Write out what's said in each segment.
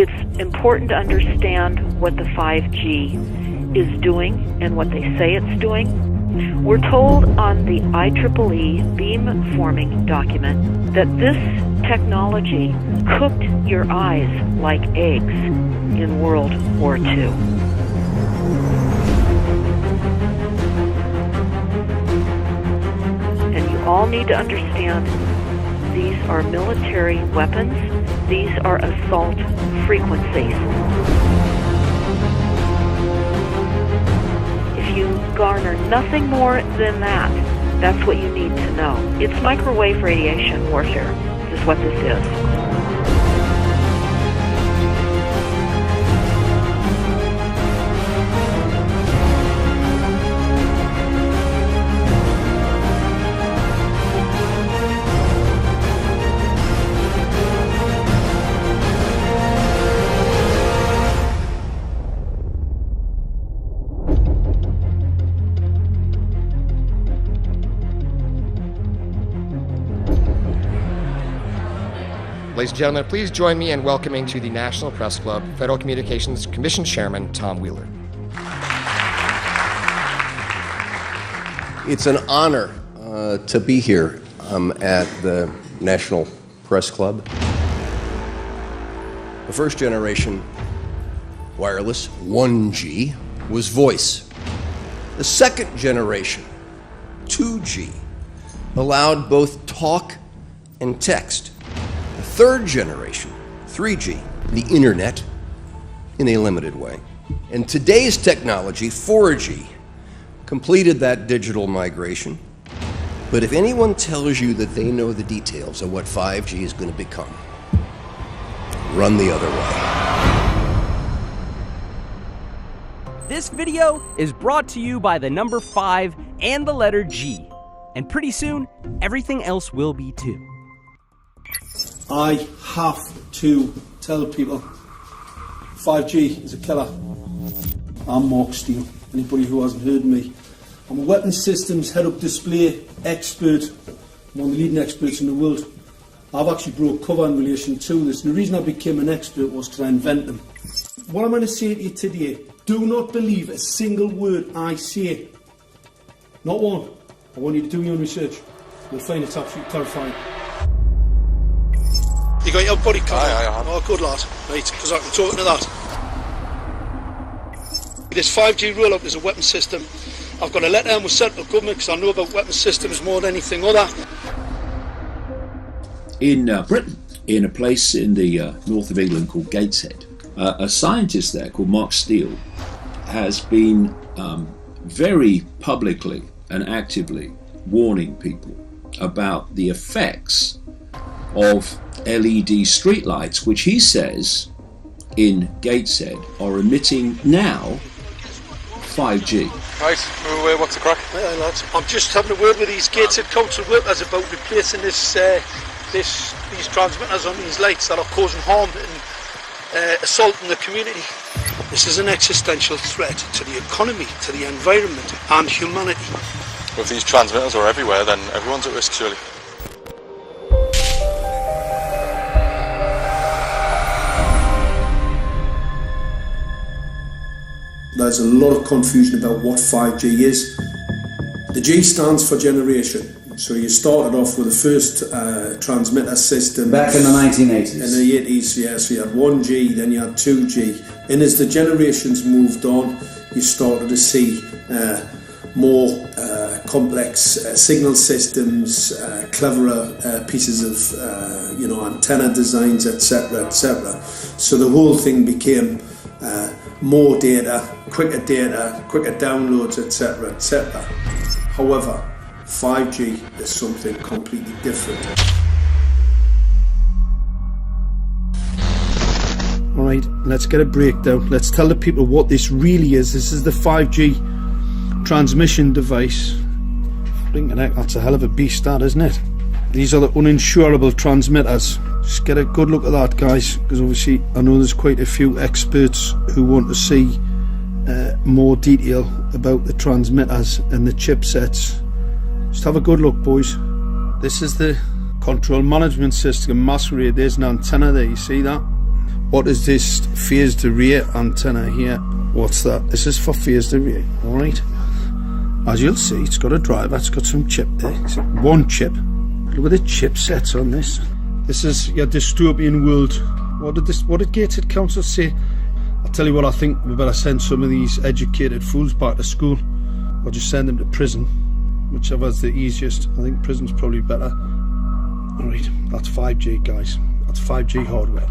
It's important to understand what the 5G is doing and what they say it's doing. We're told on the IEEE beamforming document that this technology cooked your eyes like eggs in World War II. And you all need to understand these are military weapons. These are assault frequencies. If you garner nothing more than that, that's what you need to know. It's microwave radiation warfare, is what this is. Ladies and gentlemen, please join me in welcoming to the National Press Club Federal Communications Commission Chairman Tom Wheeler. It's an honor to be here at the National Press Club. The first generation wireless, 1G, was voice. The second generation, 2G, allowed both talk and text. The third generation, 3G, the internet, in a limited way. And today's technology, 4G, completed that digital migration. But if anyone tells you that they know the details of what 5G is going to become, run the other way. This video is brought to you by the number 5 and the letter G. And pretty soon, everything else will be too. I have to tell people 5G is a killer. I'm Mark Steele. Anybody who hasn't heard me, I'm a weapons systems head-up display expert, one of the leading experts in the world. I've actually broke cover in relation to this, and the reason I became an expert was because I invented them. What I'm going to say to you today, do not believe a single word I say. Not one. I want you to do your own research. You'll find it's absolutely terrifying. You got your body covered? Aye. Oh, good lad. Right, because I'm talking to that. This 5G rollout is a weapon system. I've got a letter in with central government because I know about weapon systems more than anything other. In Britain, in a place in the north of England called Gateshead, a scientist there called Mark Steele has been very publicly and actively warning people about the effects of LED streetlights, which he says in Gateshead are emitting now 5G. Right, what's the crack? Hey, lads. I'm just having a word with these Gateshead council workers about replacing these transmitters on these lights that are causing harm and assaulting the community. This is an existential threat to the economy, to the environment and humanity. Well, if these transmitters are everywhere, then everyone's at risk, surely. There's a lot of confusion about what 5G is. The G stands for generation. So you started off with the first transmitter system. Back in the 1980s. In the 80s, yeah. So you had 1G, then you had 2G. And as the generations moved on, you started to see more complex signal systems, cleverer pieces of antenna designs, etc., etc. So the whole thing became more data, quicker downloads, etc., etc. However, 5G is something completely different. Alright, let's get a breakdown. Let's tell the people what this really is. This is the 5G transmission device. Blinking heck, that's a hell of a beast, that, isn't it? These are the uninsurable transmitters. Just get a good look at that, guys, because obviously I know there's quite a few experts who want to see more detail about the transmitters and the chipsets. Just have a good look, boys. This is the control management system masquerade. There's an antenna there, you see that? What is this phased array antenna here? What's that? This is for phased array, alright? As you'll see, it's got a driver, it's got some chip there. It's one chip. Look at the chipsets on this. This is your dystopian world. What did Gateshead Council say? I'll tell you what, I think we better send some of these educated fools back to school, or just send them to prison. Whichever's the easiest. I think prison's probably better. Alright, that's 5G, guys. That's 5G hardware.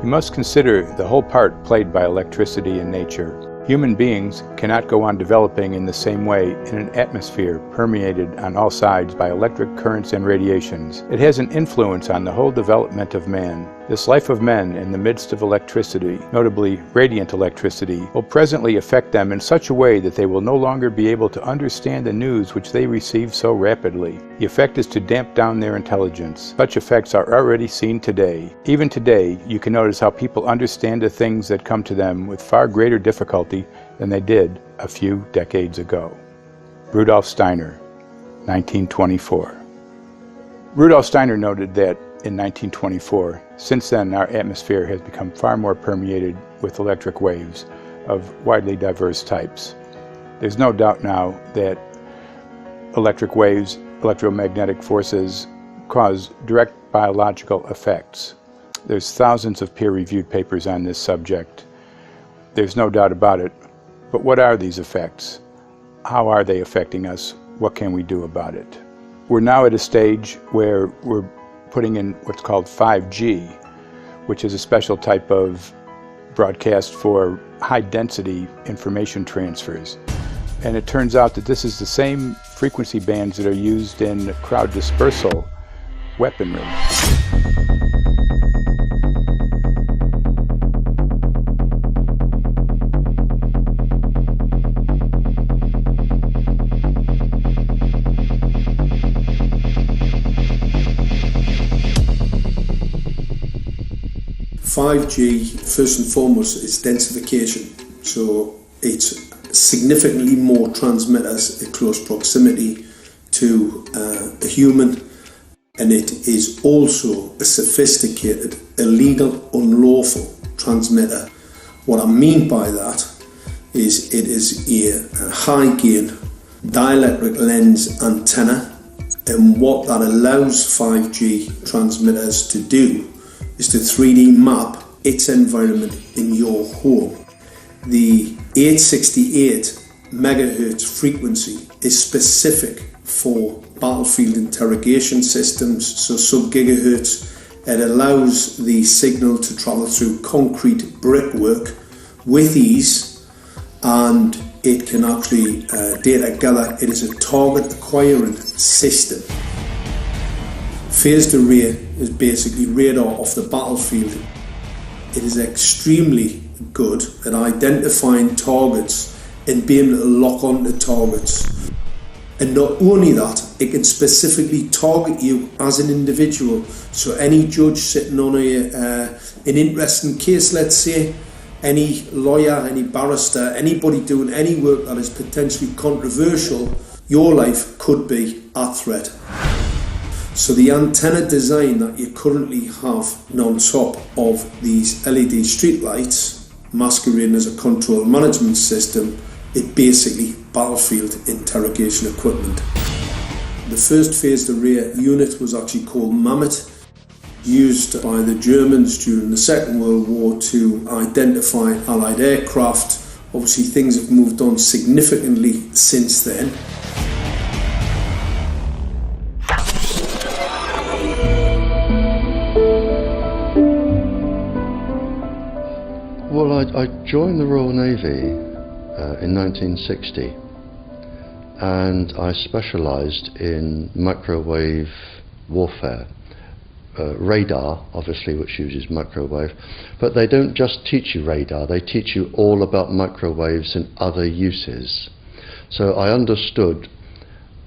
You must consider the whole part played by electricity in nature. Human beings cannot go on developing in the same way in an atmosphere permeated on all sides by electric currents and radiations. It has an influence on the whole development of man. This life of men in the midst of electricity, notably radiant electricity, will presently affect them in such a way that they will no longer be able to understand the news which they receive so rapidly. The effect is to damp down their intelligence. Such effects are already seen today. Even today, you can notice how people understand the things that come to them with far greater difficulty than they did a few decades ago. Rudolf Steiner, 1924. Rudolf Steiner noted that in 1924, since then our atmosphere has become far more permeated with electric waves of widely diverse types. There's no doubt now that electric waves, electromagnetic forces, cause direct biological effects. There's thousands of peer-reviewed papers on this subject. There's no doubt about it. But what are these effects? How are they affecting us? What can we do about it? We're now at a stage where we're putting in what's called 5G, which is a special type of broadcast for high-density information transfers. And it turns out that this is the same frequency bands that are used in crowd dispersal weaponry. 5G, first and foremost, is densification. So it's significantly more transmitters in close proximity to a human, and it is also a sophisticated, illegal, unlawful transmitter. What I mean by that is it is a high gain dielectric lens antenna, and what that allows 5G transmitters to do is to 3D map its environment in your home. The 868 megahertz frequency is specific for battlefield interrogation systems, so sub-gigahertz. It allows the signal to travel through concrete brickwork with ease, and it can actually data gather. It is a target acquiring system. Phased array is basically radar off the battlefield. It is extremely good at identifying targets and being able to lock onto targets. And not only that, it can specifically target you as an individual. So any judge sitting on an interesting case, let's say, any lawyer, any barrister, anybody doing any work that is potentially controversial, your life could be at threat. So the antenna design that you currently have on top of these LED streetlights, masquerading as a control management system, is basically battlefield interrogation equipment. The first phased array unit was actually called Mammoth, used by the Germans during the Second World War to identify Allied aircraft. Obviously things have moved on significantly since then. Well, I joined the Royal Navy in 1960, and I specialised in microwave warfare. Radar, obviously, which uses microwave, but they don't just teach you radar, they teach you all about microwaves and other uses. So I understood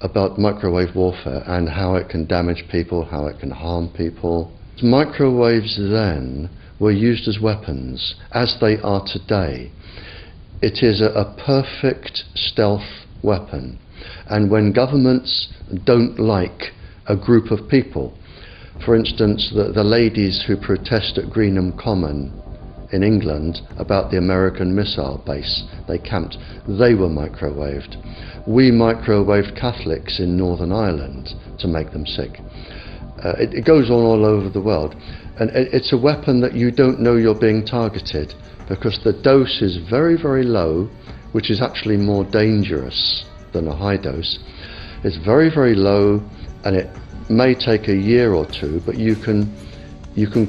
about microwave warfare and how it can damage people, how it can harm people. Microwaves then were used as weapons, as they are today. It is a perfect stealth weapon, and when governments don't like a group of people, For instance, the ladies who protest at Greenham Common in England about the American missile base they camped, they were microwaved. We microwaved Catholics in Northern Ireland to make them sick. It goes on all over the world, and it's a weapon that you don't know you're being targeted, because the dose is very, very low, which is actually more dangerous than a high dose. It's very, very low, and it may take a year or two, but you can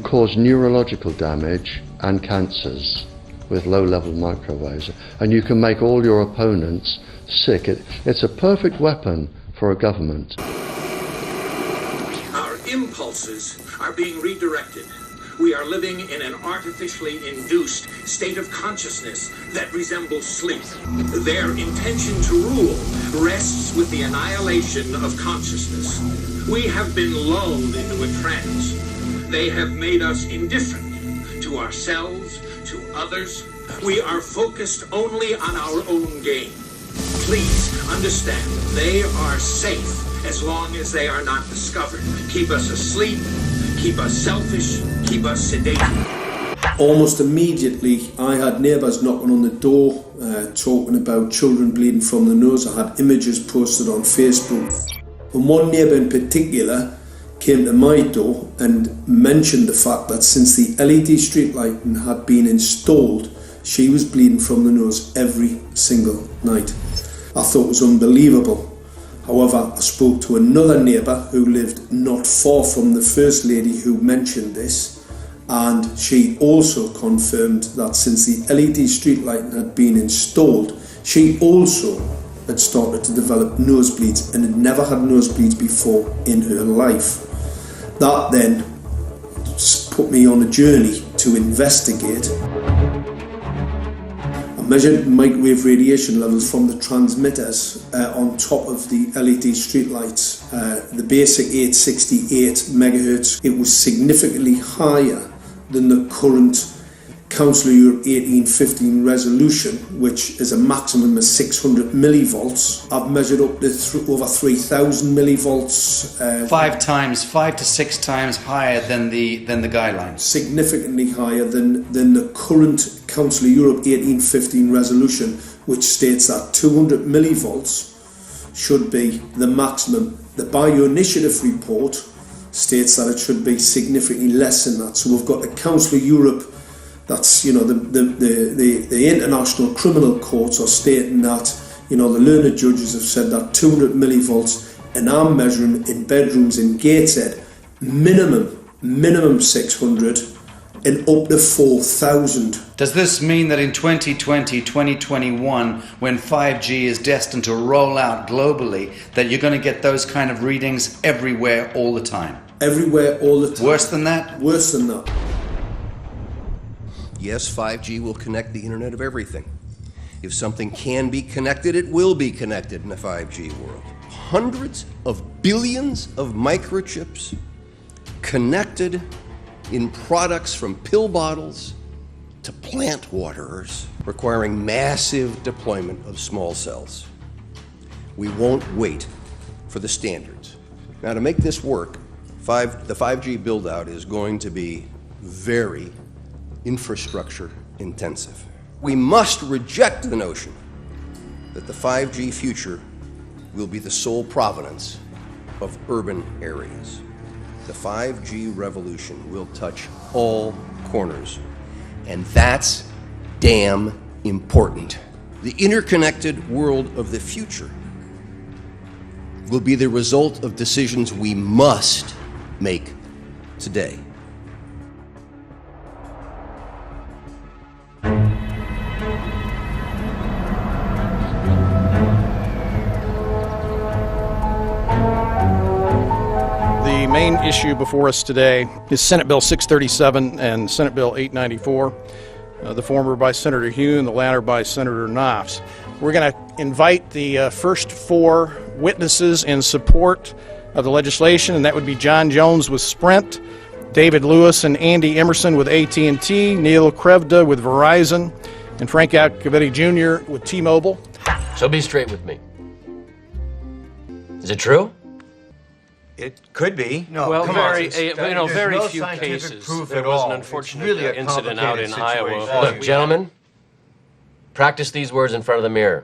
cause neurological damage and cancers with low-level microwaves, and you can make all your opponents sick. It's a perfect weapon for a government. Our impulses are being redirected. We are living in an artificially induced state of consciousness that resembles sleep. Their intention to rule rests with the annihilation of consciousness. We have been lulled into a trance. They have made us indifferent to ourselves, to others. We are focused only on our own gain. Please understand, they are safe as long as they are not discovered. Keep us asleep, keep us selfish, keep us sedated. Almost immediately, I had neighbours knocking on the door, talking about children bleeding from the nose. I had images posted on Facebook. And one neighbour in particular came to my door and mentioned the fact that since the LED street lighting had been installed, she was bleeding from the nose every single night. I thought it was unbelievable. However, I spoke to another neighbour who lived not far from the first lady who mentioned this, and she also confirmed that since the LED street lighting had been installed, she also had started to develop nosebleeds and had never had nosebleeds before in her life. That then put me on a journey to investigate. I measured microwave radiation levels from the transmitters on top of the LED streetlights. The basic 868 megahertz, it was significantly higher than the current Council of Europe 1815 resolution, which is a maximum of 600 millivolts. I've measured up to over 3,000 millivolts. 5 to 6 times higher than the guidelines. Significantly higher than the current Council of Europe 1815 resolution, which states that 200 millivolts should be the maximum. The Bioinitiative report states that it should be significantly less than that. So we've got the Council of Europe, that's, you know, the international criminal courts are stating that, you know, the learned judges have said that 200 millivolts, and I'm measuring in bedrooms in Gateshead minimum 600 and up to 4,000. Does this mean that in 2020, 2021, when 5G is destined to roll out globally, that you're going to get those kind of readings everywhere all the time? Everywhere all the time. Worse than that? Worse than that. Yes, 5G will connect the Internet of everything. If something can be connected, it will be connected in a 5G world. Hundreds of billions of microchips connected in products from pill bottles to plant waterers, requiring massive deployment of small cells. We won't wait for the standards. Now, to make this work, the 5G build-out is going to be very infrastructure intensive. We must reject the notion that the 5G future will be the sole provenance of urban areas. The 5G revolution will touch all corners, and that's damn important. The interconnected world of the future will be the result of decisions we must make today. The main issue before us today is Senate Bill 637 and Senate Bill 894, the former by Senator Hune, the latter by Senator Knopf. We're going to invite the first four witnesses in support of the legislation, and that would be John Jones with Sprint, David Lewis and Andy Emerson with AT&T, Neil Krevda with Verizon, and Frank Alcavetti Jr. with T-Mobile. So be straight with me. Is it true? It could be. No, well, very few cases. There was an unfortunate incident out in Iowa. Look, gentlemen, practice these words in front of the mirror.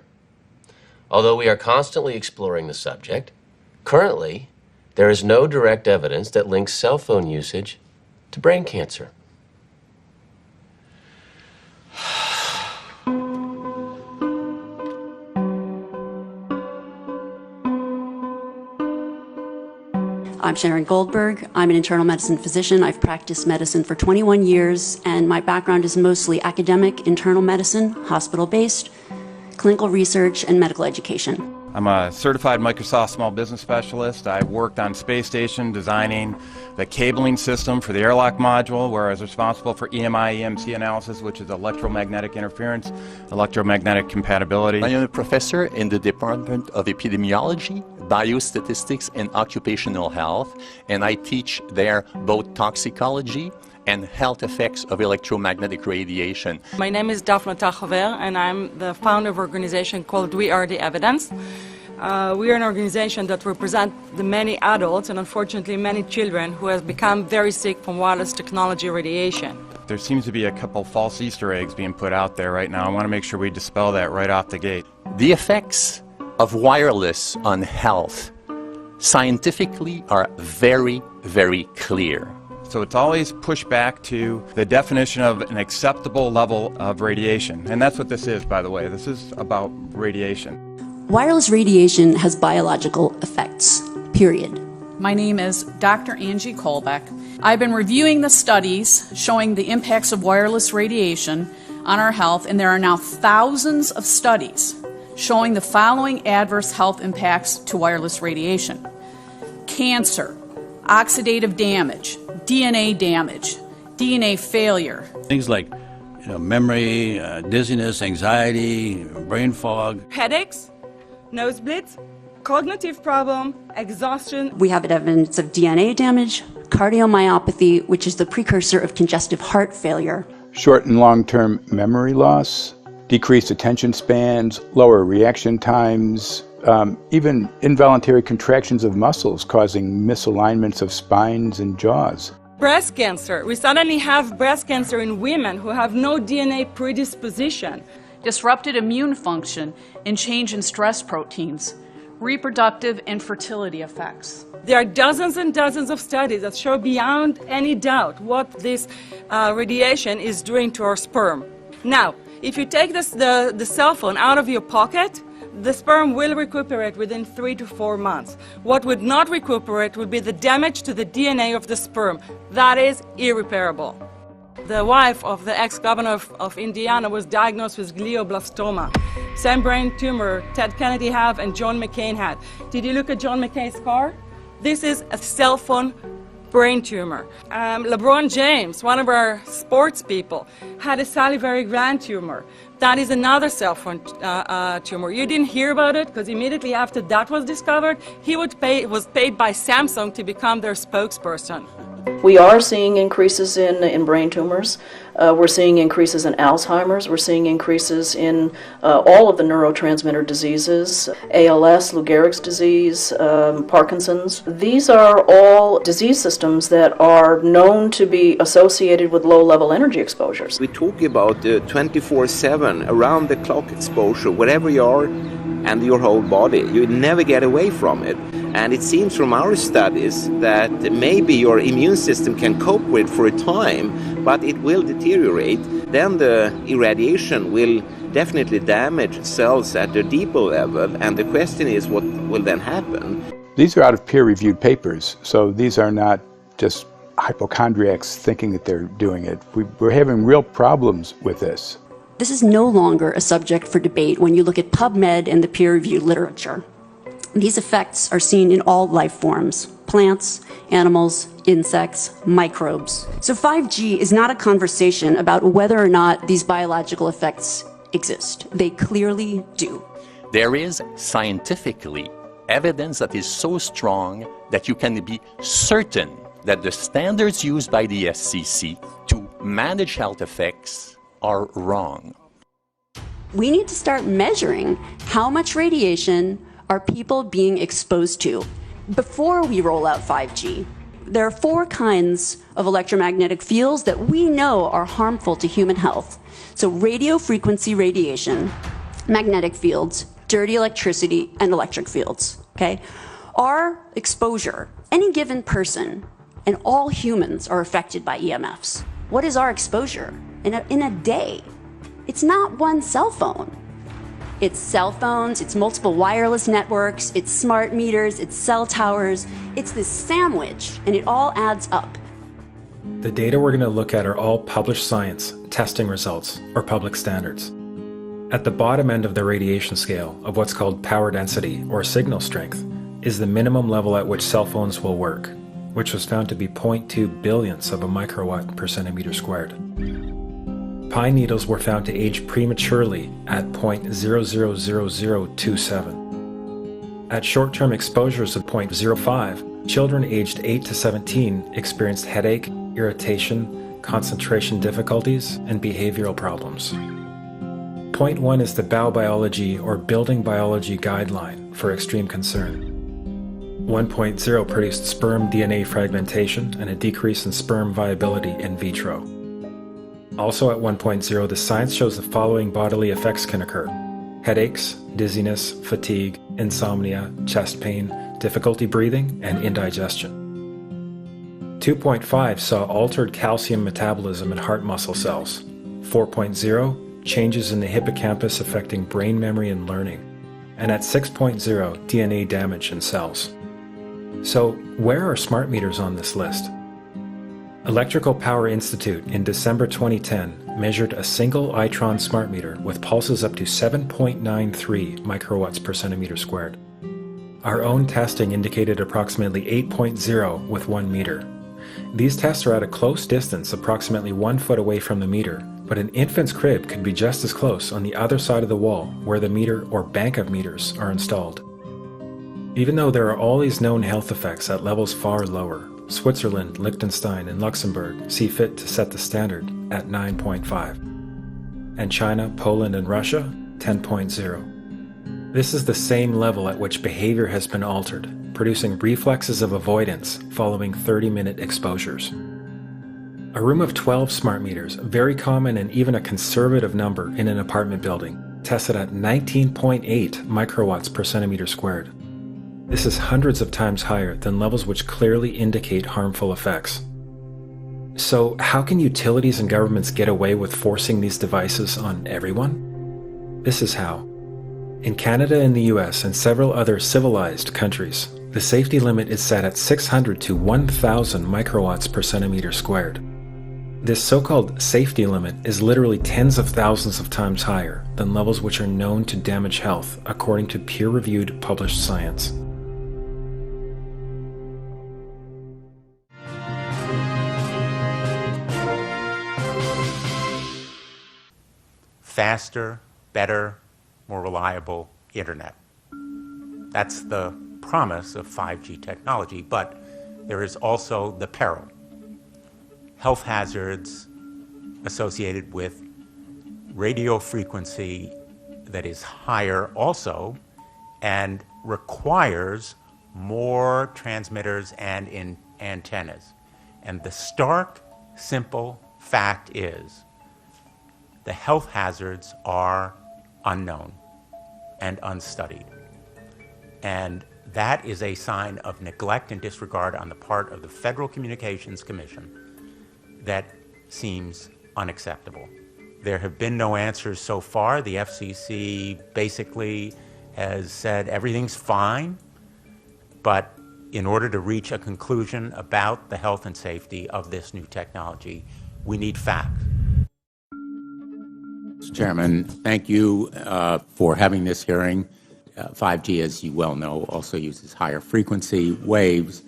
Although we are constantly exploring the subject, currently, there is no direct evidence that links cell phone usage to brain cancer. I'm Sharon Goldberg. I'm an internal medicine physician. I've practiced medicine for 21 years, and my background is mostly academic, internal medicine, hospital-based, clinical research, and medical education. I'm a certified Microsoft small business specialist. I worked on space station designing the cabling system for the airlock module, where I was responsible for EMI, EMC analysis, which is electromagnetic interference, electromagnetic compatibility. I am a professor in the Department of Epidemiology, Biostatistics, and Occupational Health, and I teach there both toxicology and health effects of electromagnetic radiation. My name is Daphne Tachover, and I'm the founder of an organization called We Are the Evidence. We are an organization that represents the many adults and unfortunately many children who have become very sick from wireless technology radiation. There seems to be a couple false Easter eggs being put out there right now. I want to make sure we dispel that right off the gate. The effects of wireless on health scientifically are very, very clear. So it's always pushed back to the definition of an acceptable level of radiation. And that's what this is, by the way. This is about radiation. Wireless radiation has biological effects, period. My name is Dr. Angie Kolbeck. I've been reviewing the studies showing the impacts of wireless radiation on our health, and there are now thousands of studies showing the following adverse health impacts to wireless radiation: cancer, oxidative damage, DNA damage, DNA failure. Things like memory, dizziness, anxiety, brain fog. Headaches, nosebleeds, cognitive problem, exhaustion. We have evidence of DNA damage, cardiomyopathy, which is the precursor of congestive heart failure. Short and long-term memory loss, decreased attention spans, lower reaction times, even involuntary contractions of muscles causing misalignments of spines and jaws. Breast cancer. We suddenly have breast cancer in women who have no DNA predisposition. Disrupted immune function and change in stress proteins. Reproductive and fertility effects. There are dozens and dozens of studies that show beyond any doubt what this radiation is doing to our sperm. Now, if you take the cell phone out of your pocket, the sperm will recuperate within 3 to 4 months. What would not recuperate would be the damage to the DNA of the sperm. That is irreparable. The wife of the ex-governor of Indiana was diagnosed with glioblastoma. Same brain tumor Ted Kennedy had and John McCain had. Did you look at John McCain's scar? This is a cell phone brain tumor. LeBron James, one of our sports people, had a salivary gland tumor. That is another cell phone tumor. You didn't hear about it because immediately after that was discovered, he was paid by Samsung to become their spokesperson. We are seeing increases in brain tumors. We're seeing increases in Alzheimer's. We're seeing increases in all of the neurotransmitter diseases, ALS, Lou Gehrig's disease, Parkinson's. These are all disease systems that are known to be associated with low-level energy exposures. We talk about 24/7, around-the-clock exposure, wherever you are and your whole body. You never get away from it. And it seems from our studies that maybe your immune system can cope with for a time, but it will deteriorate. Then the irradiation will definitely damage cells at a deeper level, and the question is what will then happen? These are out of peer-reviewed papers, so these are not just hypochondriacs thinking that they're doing it. We're having real problems with this. This is no longer a subject for debate when you look at PubMed and the peer-reviewed literature. These effects are seen in all life forms: plants, animals, insects, microbes. So 5G is not a conversation about whether or not these biological effects exist. They clearly do. There is scientifically evidence that is so strong that you can be certain that the standards used by the SCC to manage health effects are wrong. We need to start measuring how much radiation are people being exposed to. before we roll out 5G, there are 4 kinds of electromagnetic fields that we know are harmful to human health. So radio frequency radiation, magnetic fields, dirty electricity, and electric fields, okay? Our exposure, any given person, and all humans are affected by EMFs. What is our exposure in a day? It's not one cell phone. It's cell phones, it's multiple wireless networks, it's smart meters, it's cell towers. It's this sandwich, and it all adds up. The data we're going to look at are all published science, testing results, or public standards. At the bottom end of the radiation scale of what's called power density, or signal strength, is the minimum level at which cell phones will work, which was found to be 0.2 billionths of a microwatt per centimeter squared. Pine needles were found to age prematurely at 0.000027. At short-term exposures of 0.05, children aged 8 to 17 experienced headache, irritation, concentration difficulties, and behavioral problems. 0.1 is the biobiology or building biology guideline for extreme concern. 1.0 produced sperm DNA fragmentation and a decrease in sperm viability in vitro. Also at 1.0, the science shows the following bodily effects can occur: headaches, dizziness, fatigue, insomnia, chest pain, difficulty breathing, and indigestion. 2.5 saw altered calcium metabolism in heart muscle cells. 4.0, changes in the hippocampus affecting brain memory and learning. And at 6.0, DNA damage in cells. So, where are smart meters on this list? Electrical Power Institute in December 2010 measured a single Itron smart meter with pulses up to 7.93 microwatts per centimeter squared. Our own testing indicated approximately 8.0 with 1 meter. These tests are at a close distance, approximately 1 foot away from the meter, but an infant's crib could be just as close on the other side of the wall where the meter or bank of meters are installed. Even though there are all these known health effects at levels far lower, Switzerland, Liechtenstein, and Luxembourg see fit to set the standard at 9.5. And China, Poland, and Russia, 10.0. This is the same level at which behavior has been altered, producing reflexes of avoidance following 30-minute exposures. A room of 12 smart meters, very common and even a conservative number in an apartment building, tested at 19.8 microwatts per centimeter squared. This is hundreds of times higher than levels which clearly indicate harmful effects. So, how can utilities and governments get away with forcing these devices on everyone? This is how. In Canada and the US and several other civilized countries, the safety limit is set at 600 to 1,000 microwatts per centimeter squared. This so-called safety limit is literally tens of thousands of times higher than levels which are known to damage health, according to peer-reviewed published science. Faster, better, more reliable internet. That's the promise of 5G technology, but there is also the peril. Health hazards associated with radio frequency that is higher also and requires more transmitters and antennas. And the stark, simple fact is the health hazards are unknown and unstudied. And that is a sign of neglect and disregard on the part of the Federal Communications Commission that seems unacceptable. There have been no answers so far. The FCC basically has said everything's fine, but in order to reach a conclusion about the health and safety of this new technology, we need facts. Mr. Chairman, thank you for having this hearing. 5G, as you well know, also uses higher frequency waves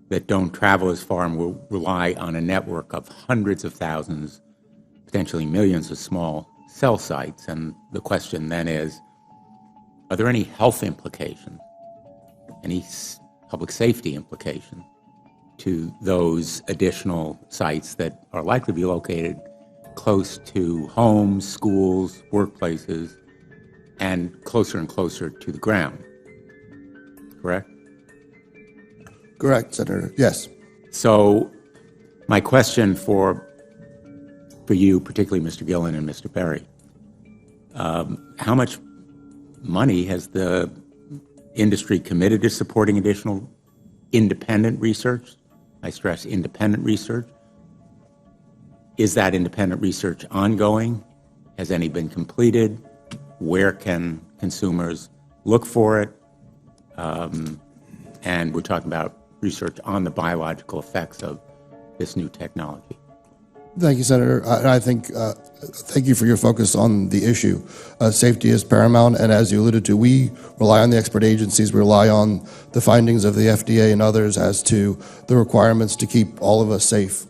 that don't travel as far and will rely on a network of hundreds of thousands, potentially millions of small cell sites. And the question then is, are there any health implications, any public safety implications to those additional sites that are likely to be located close to homes, schools, workplaces, and closer to the ground, correct? Correct, Senator. Yes. So my question for you, particularly Mr. Gillen and Mr. Perry, how much money has the industry committed to supporting additional independent research? I stress independent research. Is that independent research ongoing? Has any been completed? Where can consumers look for it? And we're talking about research on the biological effects of this new technology. Thank you, Senator. I think, thank you for your focus on the issue. Safety is paramount, and as you alluded to, we rely on the expert agencies, we rely on the findings of the FDA and others as to the requirements to keep all of us safe.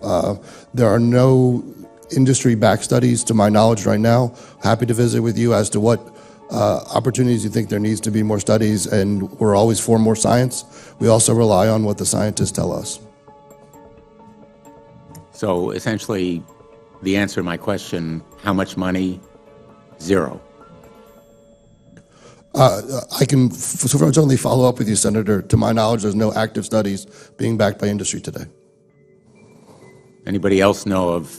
There are no industry-backed studies, to my knowledge right now. Happy to visit with you as to what opportunities you think there needs to be more studies, and we're always for more science. We also rely on what the scientists tell us. So essentially, the answer to my question, how much money? Zero. I can certainly follow up with you, Senator. To my knowledge, there's no active studies being backed by industry today. Anybody else know of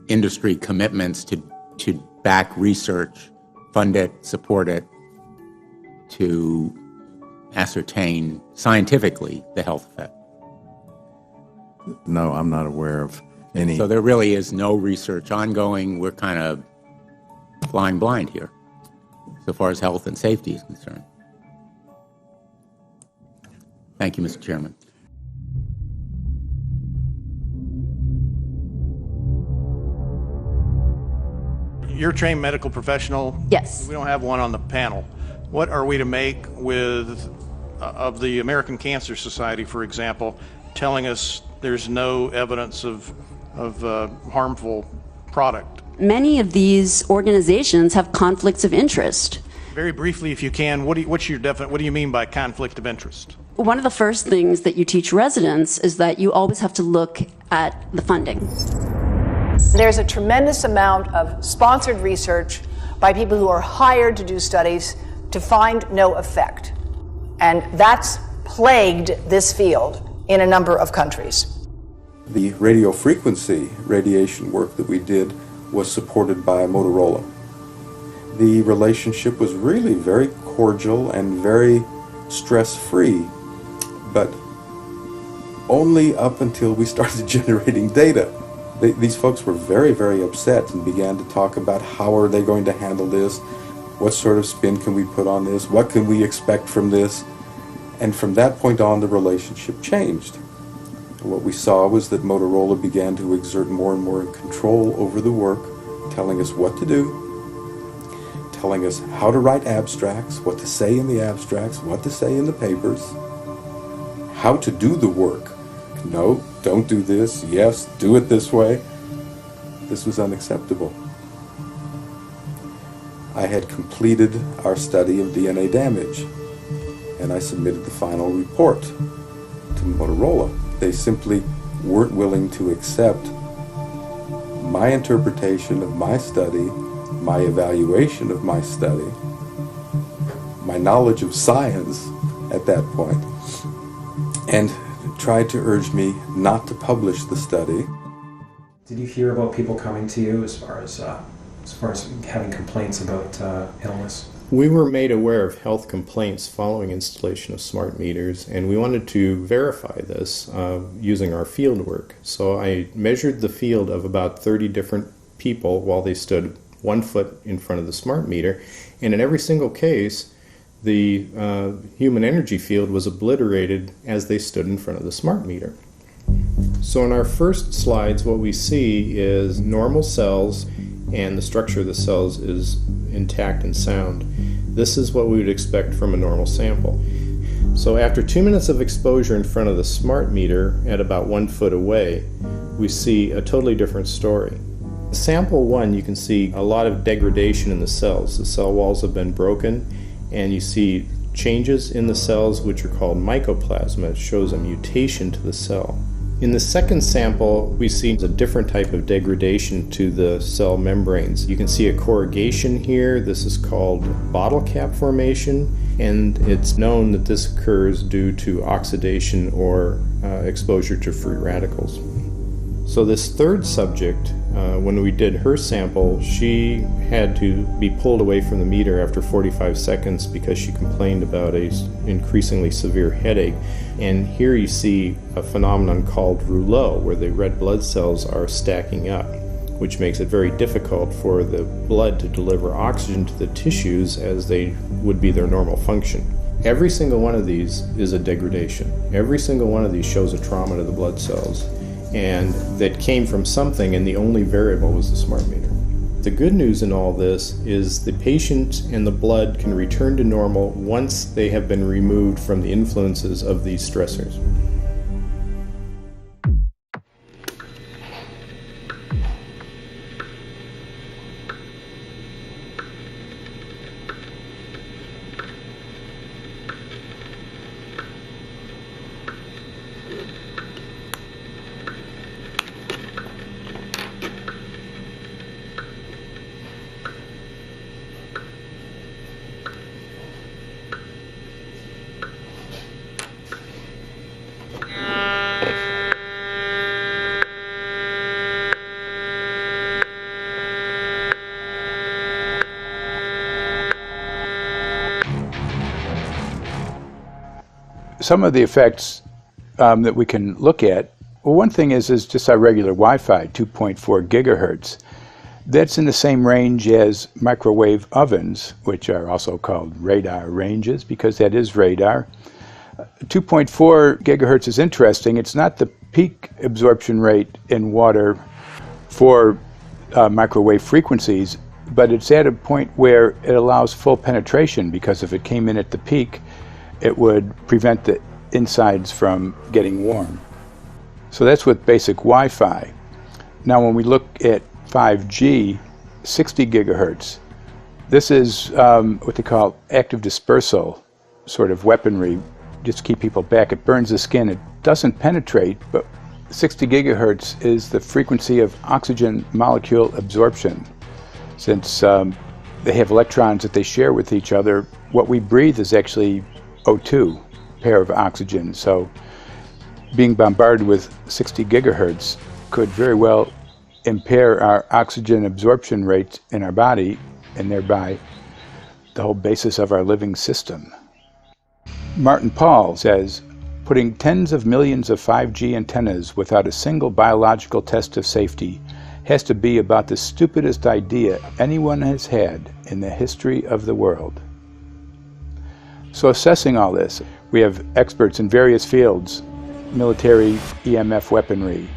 industry commitments to back research, fund it, support it, to ascertain scientifically the health effect? No, I'm not aware of any. So there really is no research ongoing. We're kind of flying blind here, so far as health and safety is concerned. Thank you, Mr. Chairman. You're a trained medical professional. Yes. We don't have one on the panel. What are we to make of the American Cancer Society, for example, telling us there's no evidence of harmful product? Many of these organizations have conflicts of interest. Very briefly, if you can, what do you mean by conflict of interest? One of the first things that you teach residents is that you always have to look at the funding. There's a tremendous amount of sponsored research by people who are hired to do studies to find no effect. And that's plagued this field in a number of countries. The radio frequency radiation work that we did was supported by Motorola. The relationship was really very cordial and very stress-free, but only up until we started generating data. These folks were very, very upset and began to talk about how are they going to handle this, what sort of spin can we put on this, what can we expect from this, and from that point on the relationship changed. What we saw was that Motorola began to exert more and more control over the work, telling us what to do, telling us how to write abstracts, what to say in the abstracts, what to say in the papers, how to do the work. No, don't do this. Yes, do it this way. This was unacceptable. I had completed our study of DNA damage, and I submitted the final report to Motorola. They simply weren't willing to accept my interpretation of my study, my evaluation of my study, my knowledge of science at that point, and tried to urge me not to publish the study. Did you hear about people coming to you as far as having complaints about illness? We were made aware of health complaints following installation of smart meters, and we wanted to verify this using our field work. So I measured the field of about 30 different people while they stood 1 foot in front of the smart meter, and in every single case, the human energy field was obliterated as they stood in front of the smart meter. So in our first slides, what we see is normal cells, and the structure of the cells is intact and sound. This is what we would expect from a normal sample. So after 2 minutes of exposure in front of the smart meter at about 1 foot away, we see a totally different story. Sample 1, you can see a lot of degradation in the cells. The cell walls have been broken, and you see changes in the cells which are called mycoplasma. It shows a mutation to the cell. In the second sample, we see a different type of degradation to the cell membranes. You can see a corrugation here. This is called bottle cap formation, and it's known that this occurs due to oxidation or exposure to free radicals. So this third subject, when we did her sample, she had to be pulled away from the meter after 45 seconds because she complained about an increasingly severe headache. And here you see a phenomenon called rouleau, where the red blood cells are stacking up, which makes it very difficult for the blood to deliver oxygen to the tissues as they would be their normal function. Every single one of these is a degradation. Every single one of these shows a trauma to the blood cells, and that came from something, and the only variable was the smart meter. The good news in all this is the patient and the blood can return to normal once they have been removed from the influences of these stressors. Some of the effects that we can look at, well, one thing is just our regular Wi-Fi, 2.4 gigahertz. That's in the same range as microwave ovens, which are also called radar ranges, because that is radar. 2.4 gigahertz is interesting. It's not the peak absorption rate in water for microwave frequencies, but it's at a point where it allows full penetration, because if it came in at the peak, it would prevent the insides from getting warm. So that's with basic Wi-Fi. Now when we look at 5G, 60 gigahertz, this is what they call active dispersal sort of weaponry, just to keep people back. It burns the skin. It doesn't penetrate, but 60 gigahertz is the frequency of oxygen molecule absorption. Since they have electrons that they share with each other, what we breathe is actually O2, pair of oxygen. So being bombarded with 60 gigahertz could very well impair our oxygen absorption rate in our body, and thereby the whole basis of our living system. Martin Pall says, putting tens of millions of 5G antennas without a single biological test of safety has to be about the stupidest idea anyone has had in the history of the world. So assessing all this, we have experts in various fields: military EMF weaponry,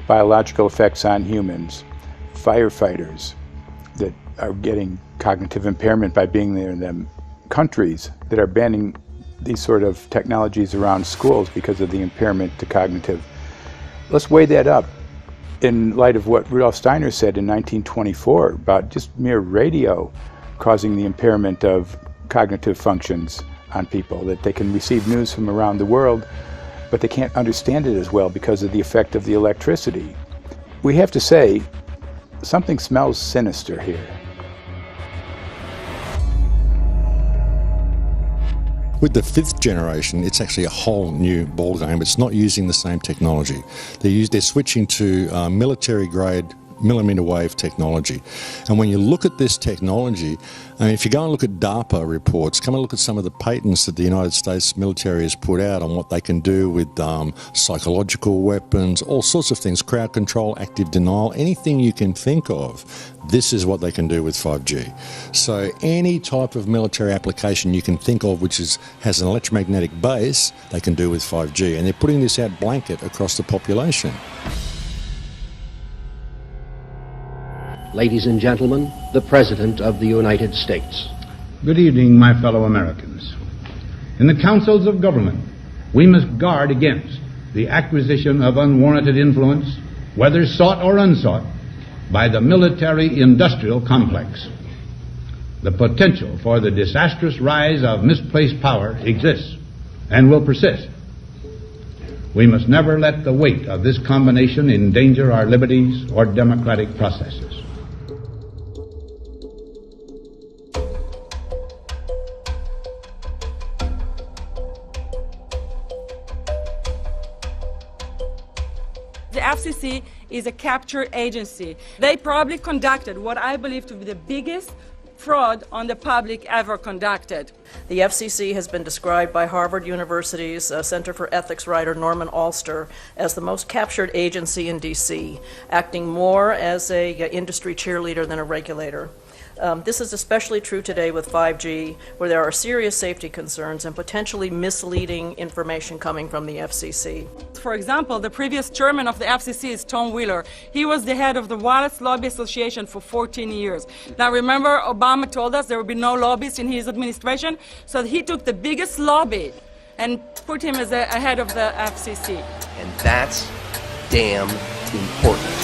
biological effects on humans, firefighters that are getting cognitive impairment by being there in them, countries that are banning these sort of technologies around schools because of the impairment to cognitive. Let's weigh that up in light of what Rudolf Steiner said in 1924 about just mere radio causing the impairment of cognitive functions on people, that they can receive news from around the world, but they can't understand it as well because of the effect of the electricity. We have to say, something smells sinister here. With the 5th generation, it's actually a whole new ballgame. It's not using the same technology. They're switching to military-grade millimeter wave technology. And when you look at this technology, I mean, if you go and look at DARPA reports, come and look at some of the patents that the United States military has put out on what they can do with psychological weapons, all sorts of things, crowd control, active denial, anything you can think of. This is what they can do with 5G. So any type of military application you can think of which has an electromagnetic base, they can do with 5G. And they're putting this out blanket across the population. Ladies and gentlemen, the President of the United States. Good evening, my fellow Americans. In the councils of government, we must guard against the acquisition of unwarranted influence, whether sought or unsought, by the military-industrial complex. The potential for the disastrous rise of misplaced power exists and will persist. We must never let the weight of this combination endanger our liberties or democratic processes. The FCC is a capture agency. They probably conducted what I believe to be the biggest fraud on the public ever conducted. The FCC has been described by Harvard University's Center for Ethics writer Norman Alster as the most captured agency in D.C., acting more as an industry cheerleader than a regulator. This is especially true today with 5G, where there are serious safety concerns and potentially misleading information coming from the FCC. For example, the previous chairman of the FCC is Tom Wheeler. He was the head of the Wireless Lobby Association for 14 years. Now remember, Obama told us there would be no lobbyists in his administration, so he took the biggest lobby and put him as a head of the FCC. And that's damn important.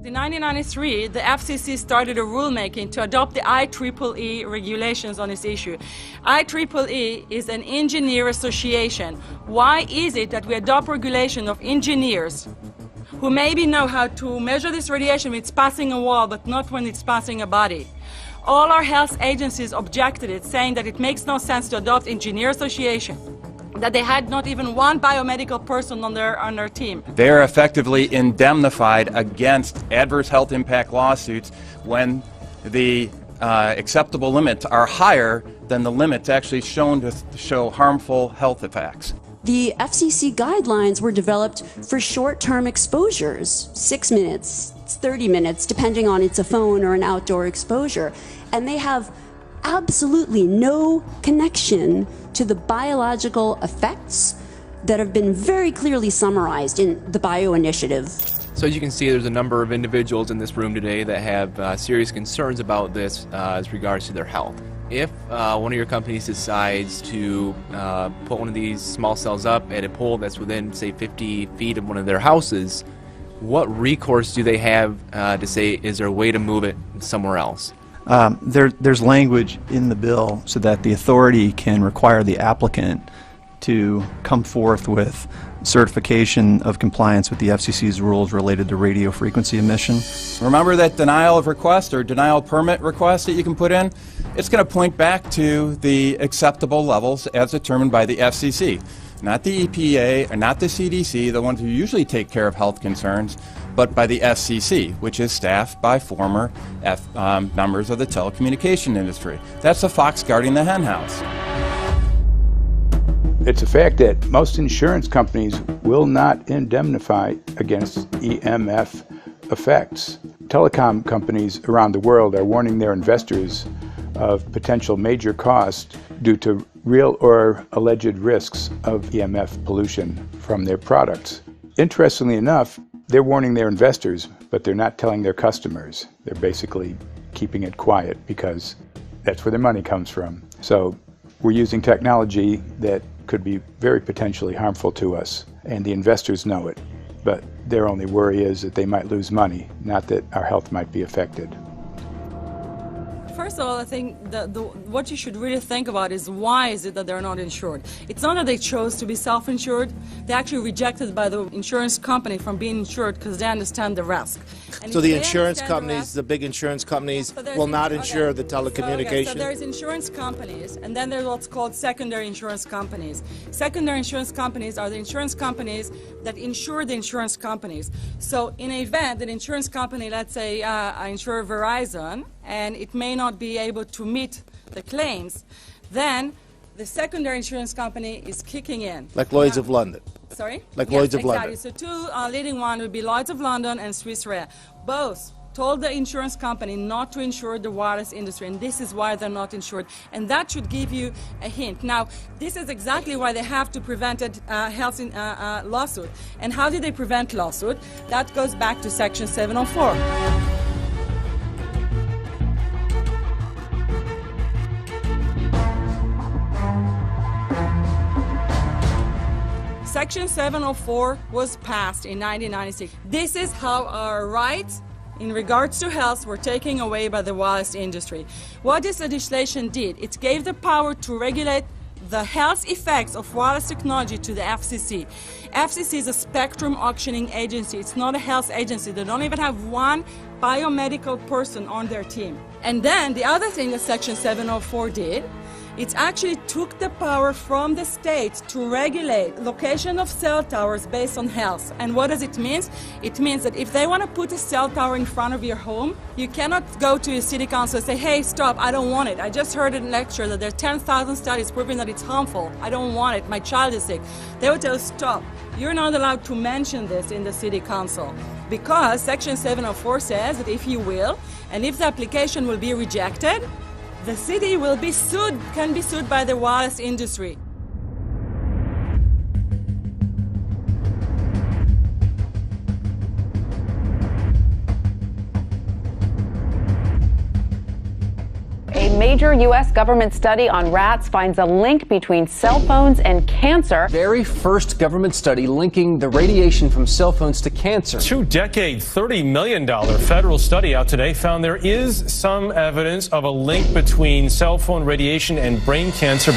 In 1993, the FCC started a rulemaking to adopt the IEEE regulations on this issue. IEEE is an engineer association. Why is it that we adopt regulation of engineers who maybe know how to measure this radiation when it's passing a wall, but not when it's passing a body? All our health agencies objected it, saying that it makes no sense to adopt engineer association, that they had not even one biomedical person on their team. They're effectively indemnified against adverse health impact lawsuits when the acceptable limits are higher than the limits actually shown to show harmful health effects. The FCC guidelines were developed for short-term exposures, 6 minutes, 30 minutes, depending on it's a phone or an outdoor exposure. And they have absolutely no connection to the biological effects that have been very clearly summarized in the Bio Initiative. So as you can see, there's a number of individuals in this room today that have serious concerns about this as regards to their health. If one of your companies decides to put one of these small cells up at a pole that's within, say, 50 feet of one of their houses, what recourse do they have to say, is there a way to move it somewhere else? There's language in the bill so that the authority can require the applicant to come forth with certification of compliance with the FCC's rules related to radio frequency emission. Remember that denial of request or denial of permit request that you can put in? It's going to point back to the acceptable levels as determined by the FCC. Not the EPA or not the CDC, the ones who usually take care of health concerns, but by the FCC, which is staffed by former members of the telecommunication industry. That's the fox guarding the hen house. It's a fact that most insurance companies will not indemnify against EMF effects. Telecom companies around the world are warning their investors of potential major costs due to real or alleged risks of EMF pollution from their products. Interestingly enough, they're warning their investors, but they're not telling their customers. They're basically keeping it quiet because that's where their money comes from. So we're using technology that could be very potentially harmful to us, and the investors know it. But their only worry is that they might lose money, not that our health might be affected. First of all, I think what you should really think about is why is it that they're not insured? It's not that they chose to be self-insured. They're actually rejected by the insurance company from being insured because they understand the risk. And so the insurance companies, the big insurance companies, will not insure the telecommunications? So there's insurance companies, and then there's what's called secondary insurance companies. Secondary insurance companies are the insurance companies that insure the insurance companies. So in an event, an insurance company, let's say I insure Verizon, and it may not be able to meet the claims, then the secondary insurance company is kicking in. Like Lloyd's of London? Sorry? Like yes, Lloyd's of exactly. London? So two leading ones would be Lloyd's of London and Swiss Re. Both told the insurance company not to insure the wireless industry, and this is why they're not insured. And that should give you a hint. Now, this is exactly why they have to prevent a health lawsuit. And how do they prevent lawsuit? That goes back to Section 704. Section 704 was passed in 1996. This is how our rights in regards to health were taken away by the wireless industry. What this legislation did, it gave the power to regulate the health effects of wireless technology to the FCC. FCC is a spectrum auctioning agency. It's not a health agency. They don't even have one biomedical person on their team. And then the other thing that Section 704 did, it actually took the power from the states to regulate location of cell towers based on health. And what does it mean? It means that if they want to put a cell tower in front of your home, you cannot go to your city council and say, hey, stop, I don't want it. I just heard in a lecture that there are 10,000 studies proving that it's harmful. I don't want it. My child is sick. They will tell you, stop. You're not allowed to mention this in the city council because Section 704 says that if you will, and if the application will be rejected, the city will be sued, can be sued by the wireless industry. A major U.S. government study on rats finds a link between cell phones and cancer. Very first government study linking the radiation from cell phones to cancer. Two-decade, $30 million federal study out today found there is some evidence of a link between cell phone radiation and brain cancer.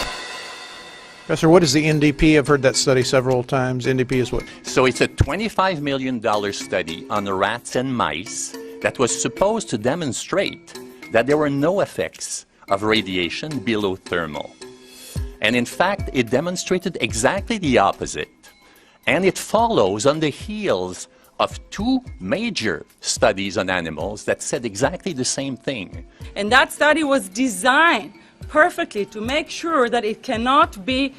Professor, what is the NDP? I've heard that study several times. NDP is what? So it's a $25 million study on rats and mice that was supposed to demonstrate that there were no effects of radiation below thermal. And in fact, it demonstrated exactly the opposite. And it follows on the heels of two major studies on animals that said exactly the same thing. And that study was designed perfectly to make sure that it cannot be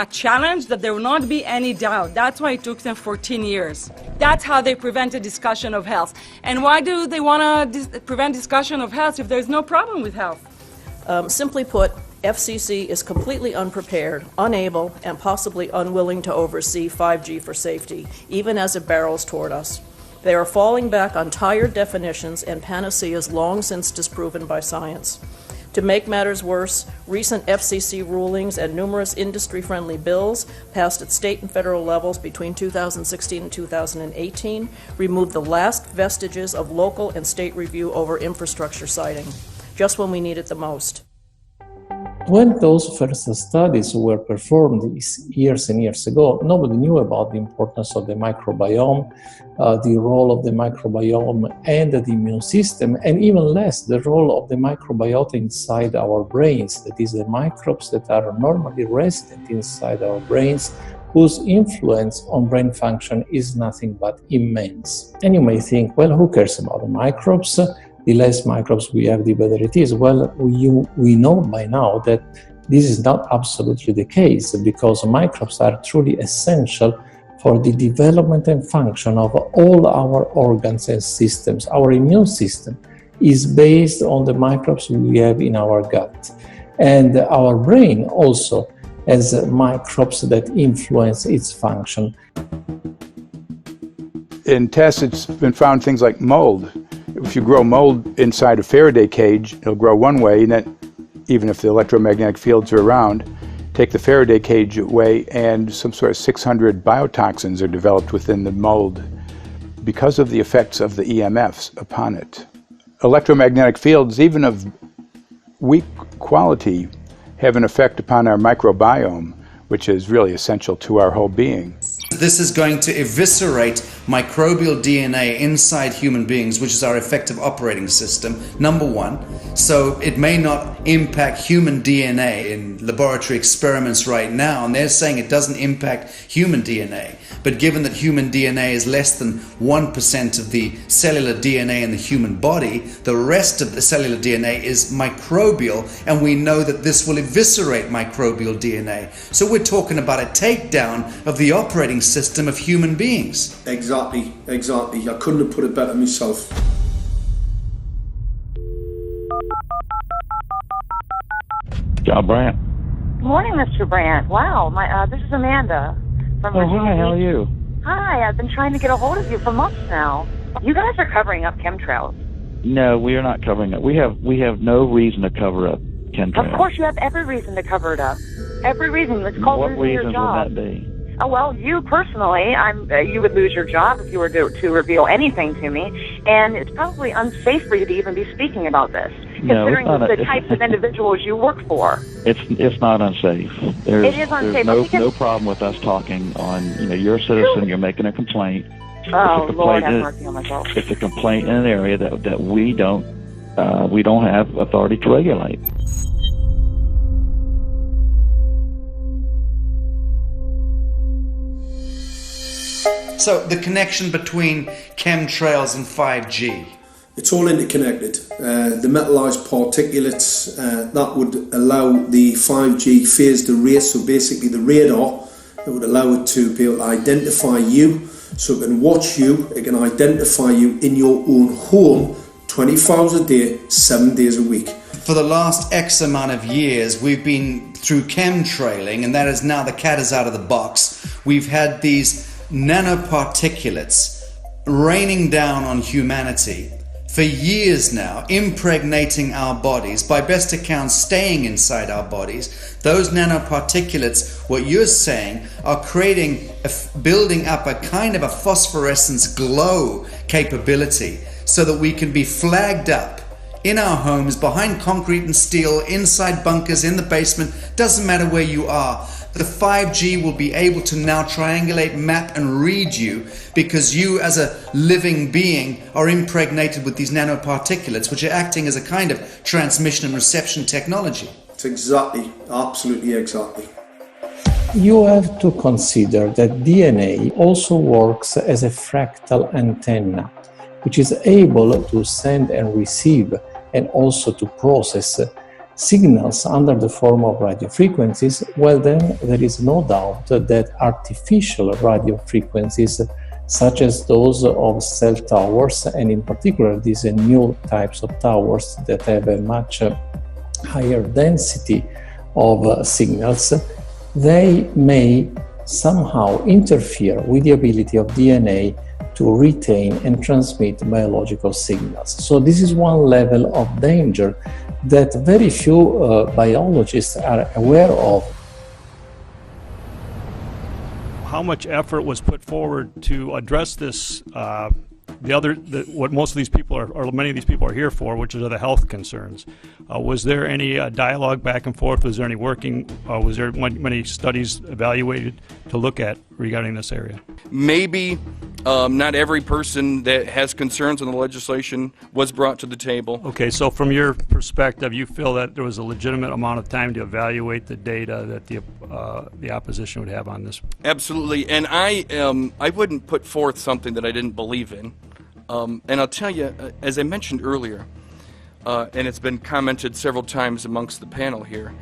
challenged, that there will not be any doubt. That's why it took them 14 years. That's how they prevented discussion of health. And why do they want to prevent discussion of health if there's no problem with health? Simply put, FCC is completely unprepared, unable, and possibly unwilling to oversee 5G for safety, even as it barrels toward us. They are falling back on tired definitions and panaceas long since disproven by science. To make matters worse, recent FCC rulings and numerous industry-friendly bills passed at state and federal levels between 2016 and 2018 removed the last vestiges of local and state review over infrastructure siting, just when we need it the most. When those first studies were performed years and years ago, nobody knew about the importance of the microbiome, the role of the microbiome and the immune system, and even less the role of the microbiota inside our brains, that is, the microbes that are normally resident inside our brains, whose influence on brain function is nothing but immense. And you may think, well, who cares about the microbes? The less microbes we have, the better it is. Well, we know by now that this is not absolutely the case, because microbes are truly essential for the development and function of all our organs and systems. Our immune system is based on the microbes we have in our gut. And our brain also has microbes that influence its function. In tests, it's been found things like mold. If you grow mold inside a Faraday cage, it'll grow one way, and then even if the electromagnetic fields are around, take the Faraday cage away and some sort of 600 biotoxins are developed within the mold because of the effects of the EMFs upon it. Electromagnetic fields, even of weak quality, have an effect upon our microbiome, which is really essential to our whole being. This is going to eviscerate microbial DNA inside human beings, which is our effective operating system, number one. So it may not impact human DNA in laboratory experiments right now, and they're saying it doesn't impact human DNA. But given that human DNA is less than 1% of the cellular DNA in the human body, the rest of the cellular DNA is microbial, and we know that this will eviscerate microbial DNA. So we're talking about a takedown of the operating system of human beings. Exactly. I couldn't have put it better myself. John Brandt. Good morning, Mr. Brandt. Wow, this is Amanda from Virginia Hi, how are you? Hi, I've been trying to get a hold of you for months now. You guys are covering up chemtrails. No, we are not covering it. We have no reason to cover up chemtrails. Of course, you have every reason to cover it up. Every reason. It's called What losing your reasons job. would that be? Oh, well, you personally, you would lose your job if you were to reveal anything to me, and it's probably unsafe for you to even be speaking about this, considering the types of individuals you work for. It's not unsafe. It is unsafe. There's no problem with us talking on, you're a citizen, you're making a complaint. Oh, Lord have mercy on myself. It's a complaint in an area that we don't have authority to regulate. So the connection between chemtrails and 5G. It's all interconnected. The metallized particulates, that would allow the 5G phased array, so basically the radar, that would allow it to be able to identify you, so it can watch you, it can identify you in your own home 24 hours a day, 7 days a week. For the last X amount of years, we've been through chemtrailing, and that is now the cat is out of the box. We've had these nanoparticulates raining down on humanity for years now, impregnating our bodies, by best account staying inside our bodies. Those nanoparticulates, what you're saying, are building up a kind of a phosphorescence glow capability so that we can be flagged up in our homes, behind concrete and steel, inside bunkers, in the basement, doesn't matter where you are. The 5G will be able to now triangulate, map and read you, because you as a living being are impregnated with these nanoparticulates, which are acting as a kind of transmission and reception technology. It's exactly, absolutely exactly. You have to consider that DNA also works as a fractal antenna, which is able to send and receive and also to process signals under the form of radio frequencies. Well, then there is no doubt that artificial radio frequencies, such as those of cell towers, and in particular these new types of towers that have a much higher density of signals, they may somehow interfere with the ability of DNA to retain and transmit biological signals. So this is one level of danger that very few biologists are aware of. How much effort was put forward to address this, what most of these people are, or many of these people are here for, which are the health concerns? Was there any dialogue back and forth? Was there any working, was there many studies evaluated to look at regarding this area? Maybe not every person that has concerns on the legislation was brought to the table. Okay, so from your perspective, you feel that there was a legitimate amount of time to evaluate the data that the opposition would have on this? Absolutely, and I wouldn't put forth something that I didn't believe in. And I'll tell you, as I mentioned earlier, and it's been commented several times amongst the panel here,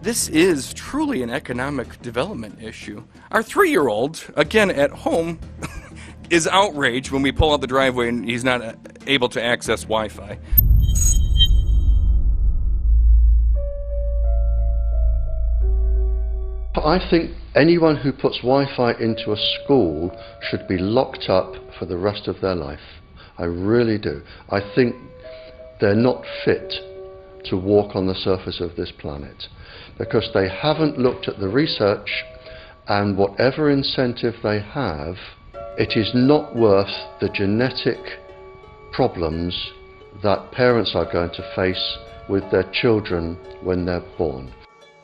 this is truly an economic development issue. Our 3-year-old, again at home, is outraged when we pull out the driveway and he's not able to access Wi-Fi. I think anyone who puts Wi-Fi into a school should be locked up for the rest of their life. I really do. I think they're not fit to walk on the surface of this planet because they haven't looked at the research, and whatever incentive they have, it is not worth the genetic problems that parents are going to face with their children when they're born.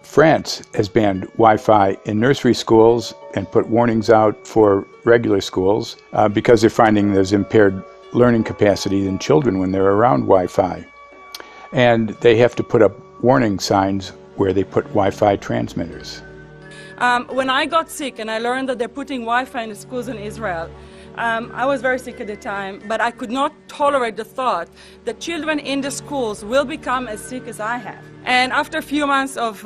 France has banned Wi-Fi in nursery schools and put warnings out for regular schools because they're finding there's impaired learning capacity in children when they're around Wi-Fi. And they have to put up warning signs where they put Wi-Fi transmitters. When I got sick and I learned that they're putting Wi-Fi in the schools in Israel, I was very sick at the time, but I could not tolerate the thought that children in the schools will become as sick as I have. And after a few months of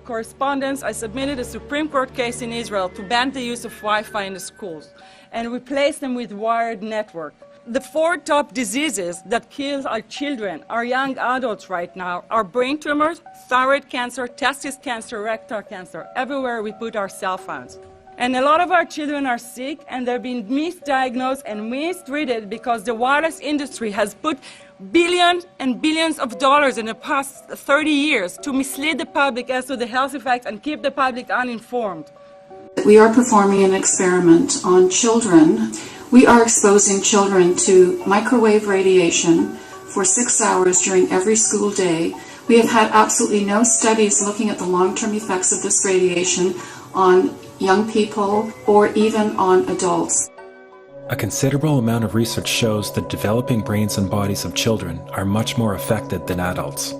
correspondence, I submitted a Supreme Court case in Israel to ban the use of Wi-Fi in the schools and replace them with wired network. The 4 top diseases that kill our children, our young adults right now, are brain tumors, thyroid cancer, testis cancer, rectal cancer, everywhere we put our cell phones. And a lot of our children are sick and they're being misdiagnosed and mistreated because the wireless industry has put billions and billions of dollars in the past 30 years to mislead the public as to the health effects and keep the public uninformed. We are performing an experiment on children. We are exposing children to microwave radiation for 6 hours during every school day. We have had absolutely no studies looking at the long-term effects of this radiation on young people or even on adults. A considerable amount of research shows that developing brains and bodies of children are much more affected than adults.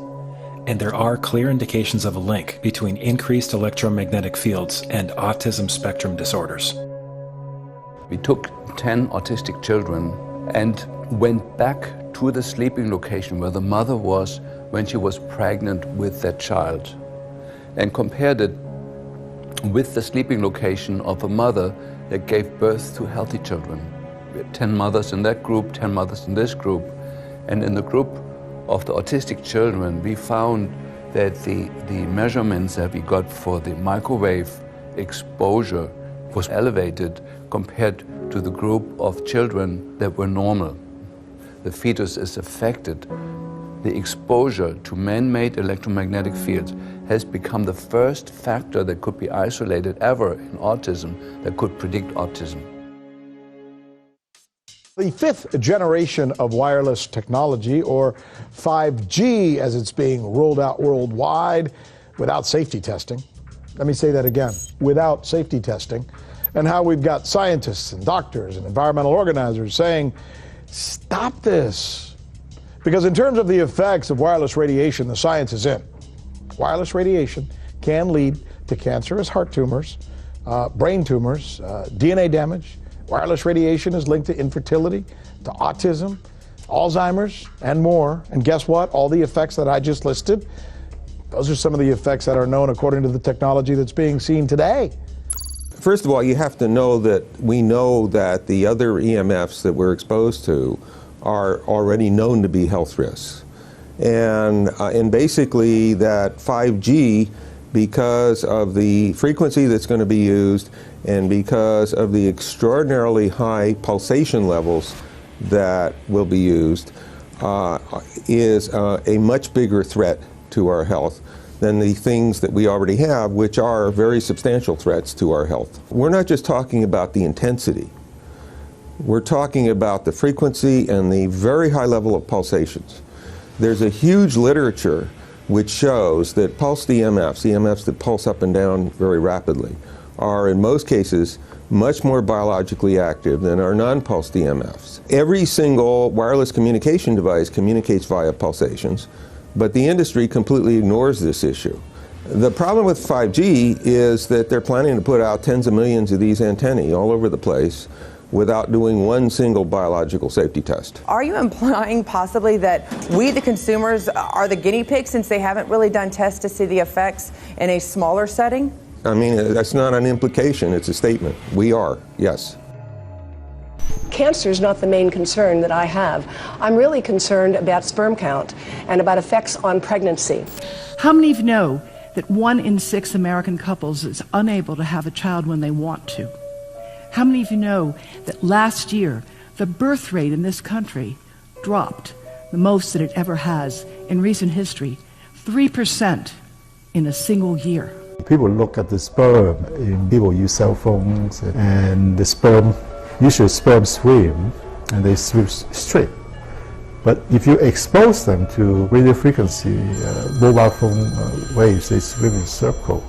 And there are clear indications of a link between increased electromagnetic fields and autism spectrum disorders. We took 10 autistic children and went back to the sleeping location where the mother was when she was pregnant with that child and compared it with the sleeping location of a mother that gave birth to healthy children. We had 10 mothers in that group, 10 mothers in this group, and in the group of the autistic children we found that the measurements that we got for the microwave exposure was elevated compared to the group of children that were normal. The fetus is affected. The exposure to man-made electromagnetic fields has become the first factor that could be isolated ever in autism that could predict autism. The fifth generation of wireless technology, or 5G as it's being rolled out worldwide without safety testing. Let me say that again, without safety testing. And how we've got scientists and doctors and environmental organizers saying, stop this. Because in terms of the effects of wireless radiation, the science is in. Wireless radiation can lead to cancerous heart tumors, brain tumors, DNA damage. Wireless radiation is linked to infertility, to autism, Alzheimer's, and more. And guess what? All the effects that I just listed, those are some of the effects that are known according to the technology that's being seen today. First of all, you have to know that we know that the other EMFs that we're exposed to are already known to be health risks. And basically that 5G, because of the frequency that's going to be used and because of the extraordinarily high pulsation levels that will be used, is a much bigger threat to our health than the things that we already have, which are very substantial threats to our health. We're not just talking about the intensity. We're talking about the frequency and the very high level of pulsations. There's a huge literature which shows that pulsed EMFs, EMFs that pulse up and down very rapidly, are in most cases much more biologically active than our non-pulsed EMFs. Every single wireless communication device communicates via pulsations, but the industry completely ignores this issue. The problem with 5G is that they're planning to put out tens of millions of these antennae all over the place without doing one single biological safety test. Are you implying possibly that we, the consumers, are the guinea pigs since they haven't really done tests to see the effects in a smaller setting? I mean, that's not an implication, it's a statement. We are, yes. Cancer is not the main concern that I have. I'm really concerned about sperm count and about effects on pregnancy. How many of you know that 1 in 6 American couples is unable to have a child when they want to? How many of you know that last year the birth rate in this country dropped the most that it ever has in recent history, 3% in a single year? People look at the sperm, and people use cell phones, and the sperm, usually sperm swim, and they swim straight. But if you expose them to radio frequency, mobile phone waves, they swim in a circle.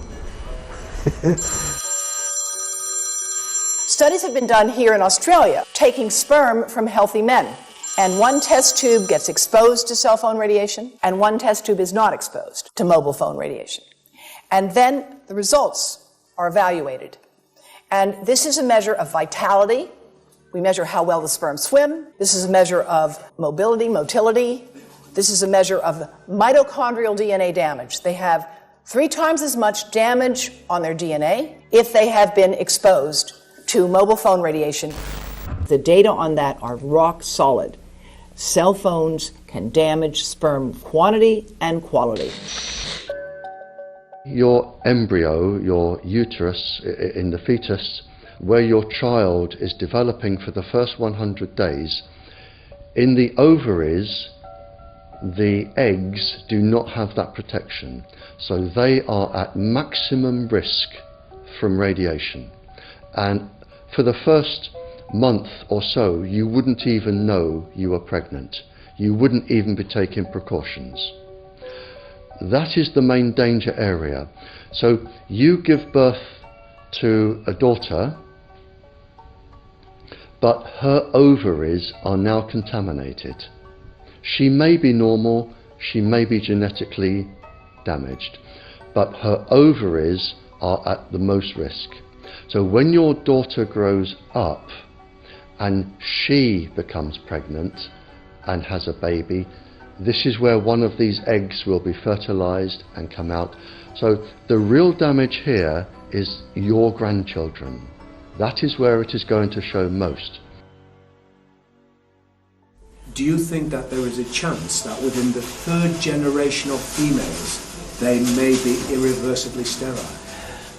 Studies have been done here in Australia, taking sperm from healthy men. And one test tube gets exposed to cell phone radiation, and one test tube is not exposed to mobile phone radiation. And then the results are evaluated. And this is a measure of vitality. We measure how well the sperm swim. This is a measure of motility. This is a measure of mitochondrial DNA damage. They have 3 times as much damage on their DNA if they have been exposed to mobile phone radiation. The data on that are rock solid. Cell phones can damage sperm quantity and quality. Your embryo, your uterus in the fetus, where your child is developing for the first 100 days, in the ovaries, the eggs do not have that protection. So they are at maximum risk from radiation. And for the first month or so, you wouldn't even know you were pregnant. You wouldn't even be taking precautions. That is the main danger area. So you give birth to a daughter, but her ovaries are now contaminated. She may be normal, she may be genetically damaged, but her ovaries are at the most risk. So when your daughter grows up and she becomes pregnant and has a baby, this is where one of these eggs will be fertilized and come out. So the real damage here is your grandchildren. That is where it is going to show most. Do you think that there is a chance that within the third generation of females, they may be irreversibly sterile?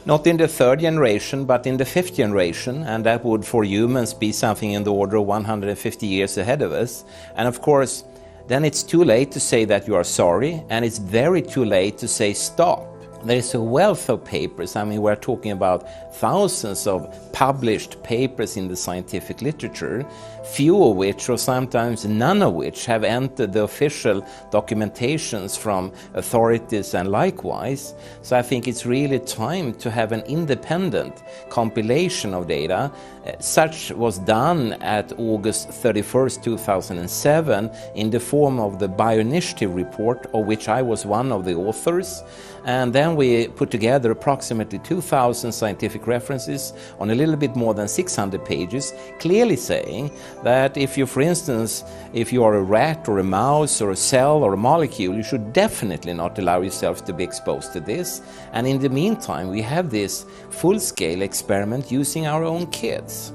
Not in the third generation, but in the fifth generation, and that would for humans be something in the order of 150 years ahead of us. And of course, then it's too late to say that you are sorry, and it's very too late to say stop. There is a wealth of papers. I mean, we're talking about thousands of published papers in the scientific literature, few of which, or sometimes none of which, have entered the official documentations from authorities and likewise. So I think it's really time to have an independent compilation of data. Such was done at August 31st, 2007 in the form of the Bioinitiative report, of which I was one of the authors. And then we put together approximately 2,000 scientific references on a little bit more than 600 pages, clearly saying that if you, for instance, if you are a rat or a mouse or a cell or a molecule, you should definitely not allow yourself to be exposed to this. And in the meantime, we have this full-scale experiment using our own kids.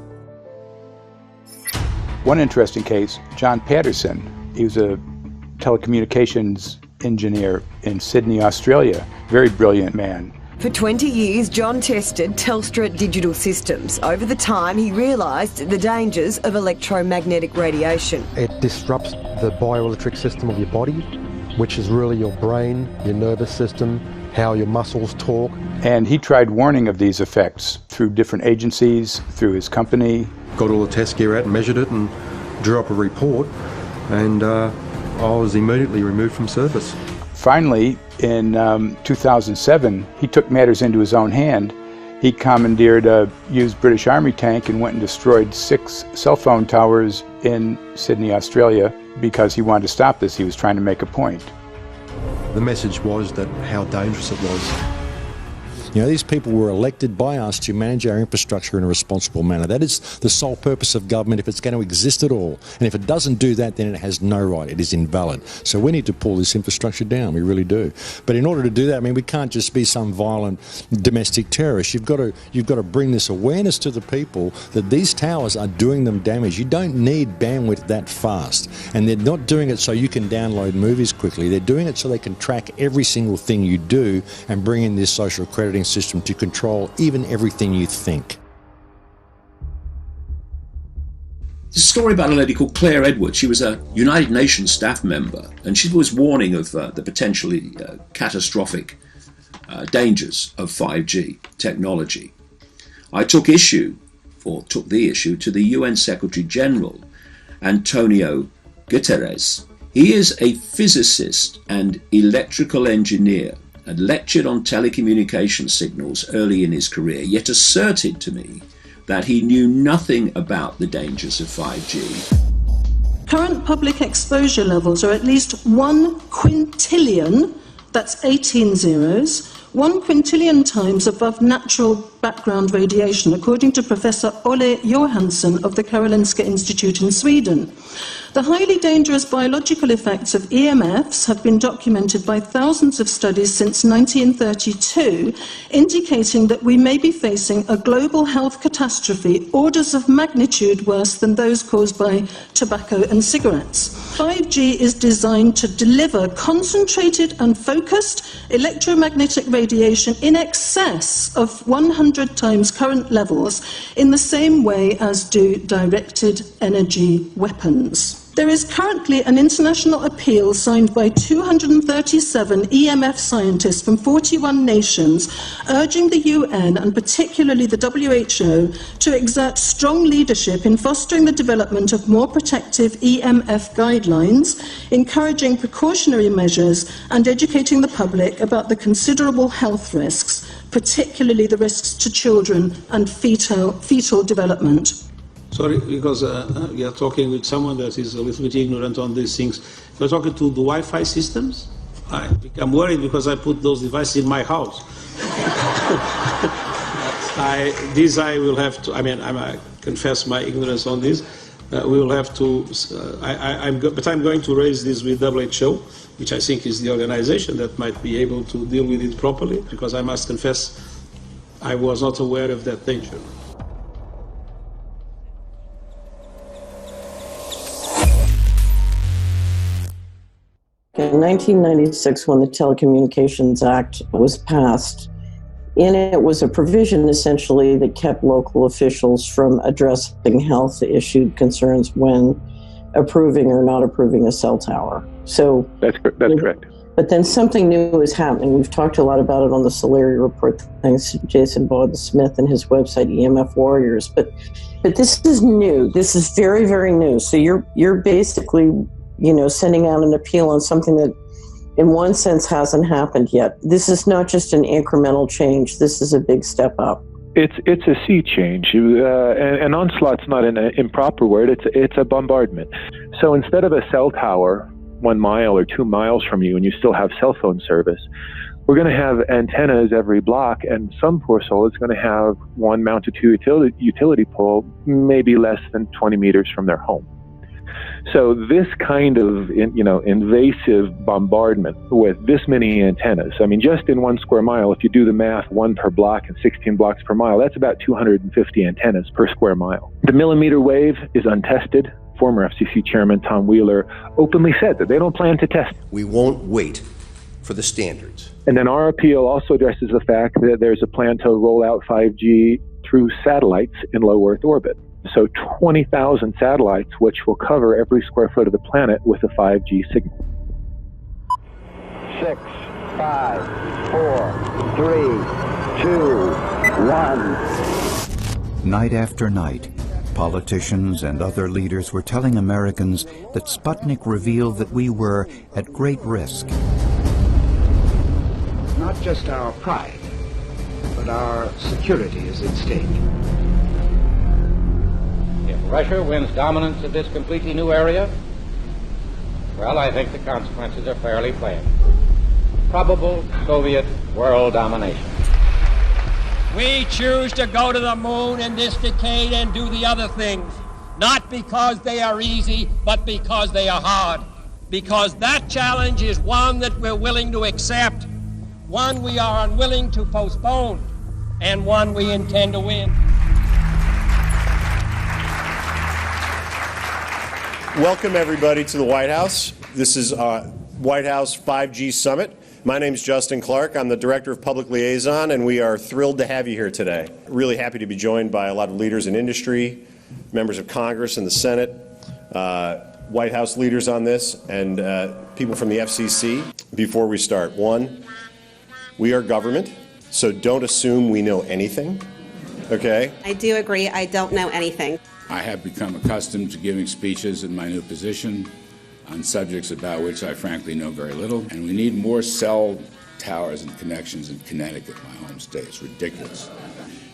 One interesting case, John Patterson. He was a telecommunications engineer in Sydney, Australia. Very brilliant man. For 20 years, John tested Telstra digital systems. Over the time, he realised the dangers of electromagnetic radiation. It disrupts the bioelectric system of your body, which is really your brain, your nervous system, how your muscles talk. And he tried warning of these effects through different agencies, through his company. Got all the test gear out and measured it and drew up a report, and I was immediately removed from service. Finally, in 2007, he took matters into his own hand. He commandeered a used British Army tank and went and destroyed 6 cell phone towers in Sydney, Australia, because he wanted to stop this. He was trying to make a point. The message was that how dangerous it was. You know, these people were elected by us to manage our infrastructure in a responsible manner. That is the sole purpose of government if it's going to exist at all. And if it doesn't do that, then it has no right. It is invalid. So we need to pull this infrastructure down. We really do. But in order to do that, I mean, we can't just be some violent domestic terrorist. You've got to bring this awareness to the people that these towers are doing them damage. You don't need bandwidth that fast. And they're not doing it so you can download movies quickly. They're doing it so they can track every single thing you do and bring in this social crediting system to control even everything you think. There's a story about a lady called Claire Edwards. She was a United Nations staff member, and she was warning of the potentially catastrophic dangers of 5G technology. I took the issue to the UN Secretary General, Antonio Guterres. He is a physicist and electrical engineer, and lectured on telecommunication signals early in his career, yet asserted to me that he knew nothing about the dangers of 5G. Current public exposure levels are at least 1 quintillion, that's 18 zeros, 1 quintillion times above natural background radiation, according to Professor Olle Johansson of the Karolinska Institute in Sweden. The highly dangerous biological effects of EMFs have been documented by thousands of studies since 1932, indicating that we may be facing a global health catastrophe orders of magnitude worse than those caused by tobacco and cigarettes. 5G is designed to deliver concentrated and focused electromagnetic radiation in excess of 100 times current levels in the same way as do directed energy weapons. There is currently an international appeal signed by 237 EMF scientists from 41 nations urging the UN and particularly the WHO to exert strong leadership in fostering the development of more protective EMF guidelines, encouraging precautionary measures and educating the public about the considerable health risks, particularly the risks to children and fetal development. Sorry, because we are talking with someone that is a little bit ignorant on these things. You're talking to the Wi-Fi systems? I become worried because I put those devices in my house. I will have to, I confess my ignorance on this. We will have to, but I'm going to raise this with WHO, which I think is the organization that might be able to deal with it properly, because I must confess I was not aware of that danger. In 1996, when the Telecommunications Act was passed, in it was a provision essentially that kept local officials from addressing health issue concerns when approving or not approving a cell tower. So that's correct. But then something new is happening. We've talked a lot about it on the Solari report, thanks to Jason Bowden-Smith and his website EMF Warriors. But this is new. This is very, very new. So you're basically, sending out an appeal on something that in one sense hasn't happened yet. This is not just an incremental change. This is a big step up. It's a sea change. An onslaught's not an improper word. It's a bombardment. So instead of a cell tower 1 mile or 2 miles from you and you still have cell phone service, we're going to have antennas every block, and some poor soul is going to have one mounted to a utility pole maybe less than 20 meters from their home. So this kind of, invasive bombardment with this many antennas, just in 1 square mile, if you do the math, 1 per block and 16 blocks per mile, that's about 250 antennas per square mile. The millimeter wave is untested. Former FCC Chairman Tom Wheeler openly said that they don't plan to test it. We won't wait for the standards. And then our appeal also addresses the fact that there's a plan to roll out 5G through satellites in low Earth orbit. So 20,000 satellites, which will cover every square foot of the planet with a 5G signal. 6, 5, 4, 3, 2, 1. Night after night, politicians and other leaders were telling Americans that Sputnik revealed that we were at great risk. Not just our pride, but our security is at stake. If Russia wins dominance of this completely new area, well, I think the consequences are fairly plain. Probable Soviet world domination. We choose to go to the moon in this decade and do the other things, not because they are easy, but because they are hard. Because that challenge is one that we're willing to accept, one we are unwilling to postpone, and one we intend to win. Welcome, everybody, to the White House. This is White House 5G Summit. My name is Justin Clark. I'm the Director of Public Liaison, and we are thrilled to have you here today. Really happy to be joined by a lot of leaders in industry, members of Congress and the Senate, White House leaders on this, and people from the FCC. Before we start, one, we are government, so don't assume we know anything, okay? I do agree. I don't know anything. I have become accustomed to giving speeches in my new position on subjects about which I frankly know very little, and we need more cell towers and connections in Connecticut, my home state. It's ridiculous.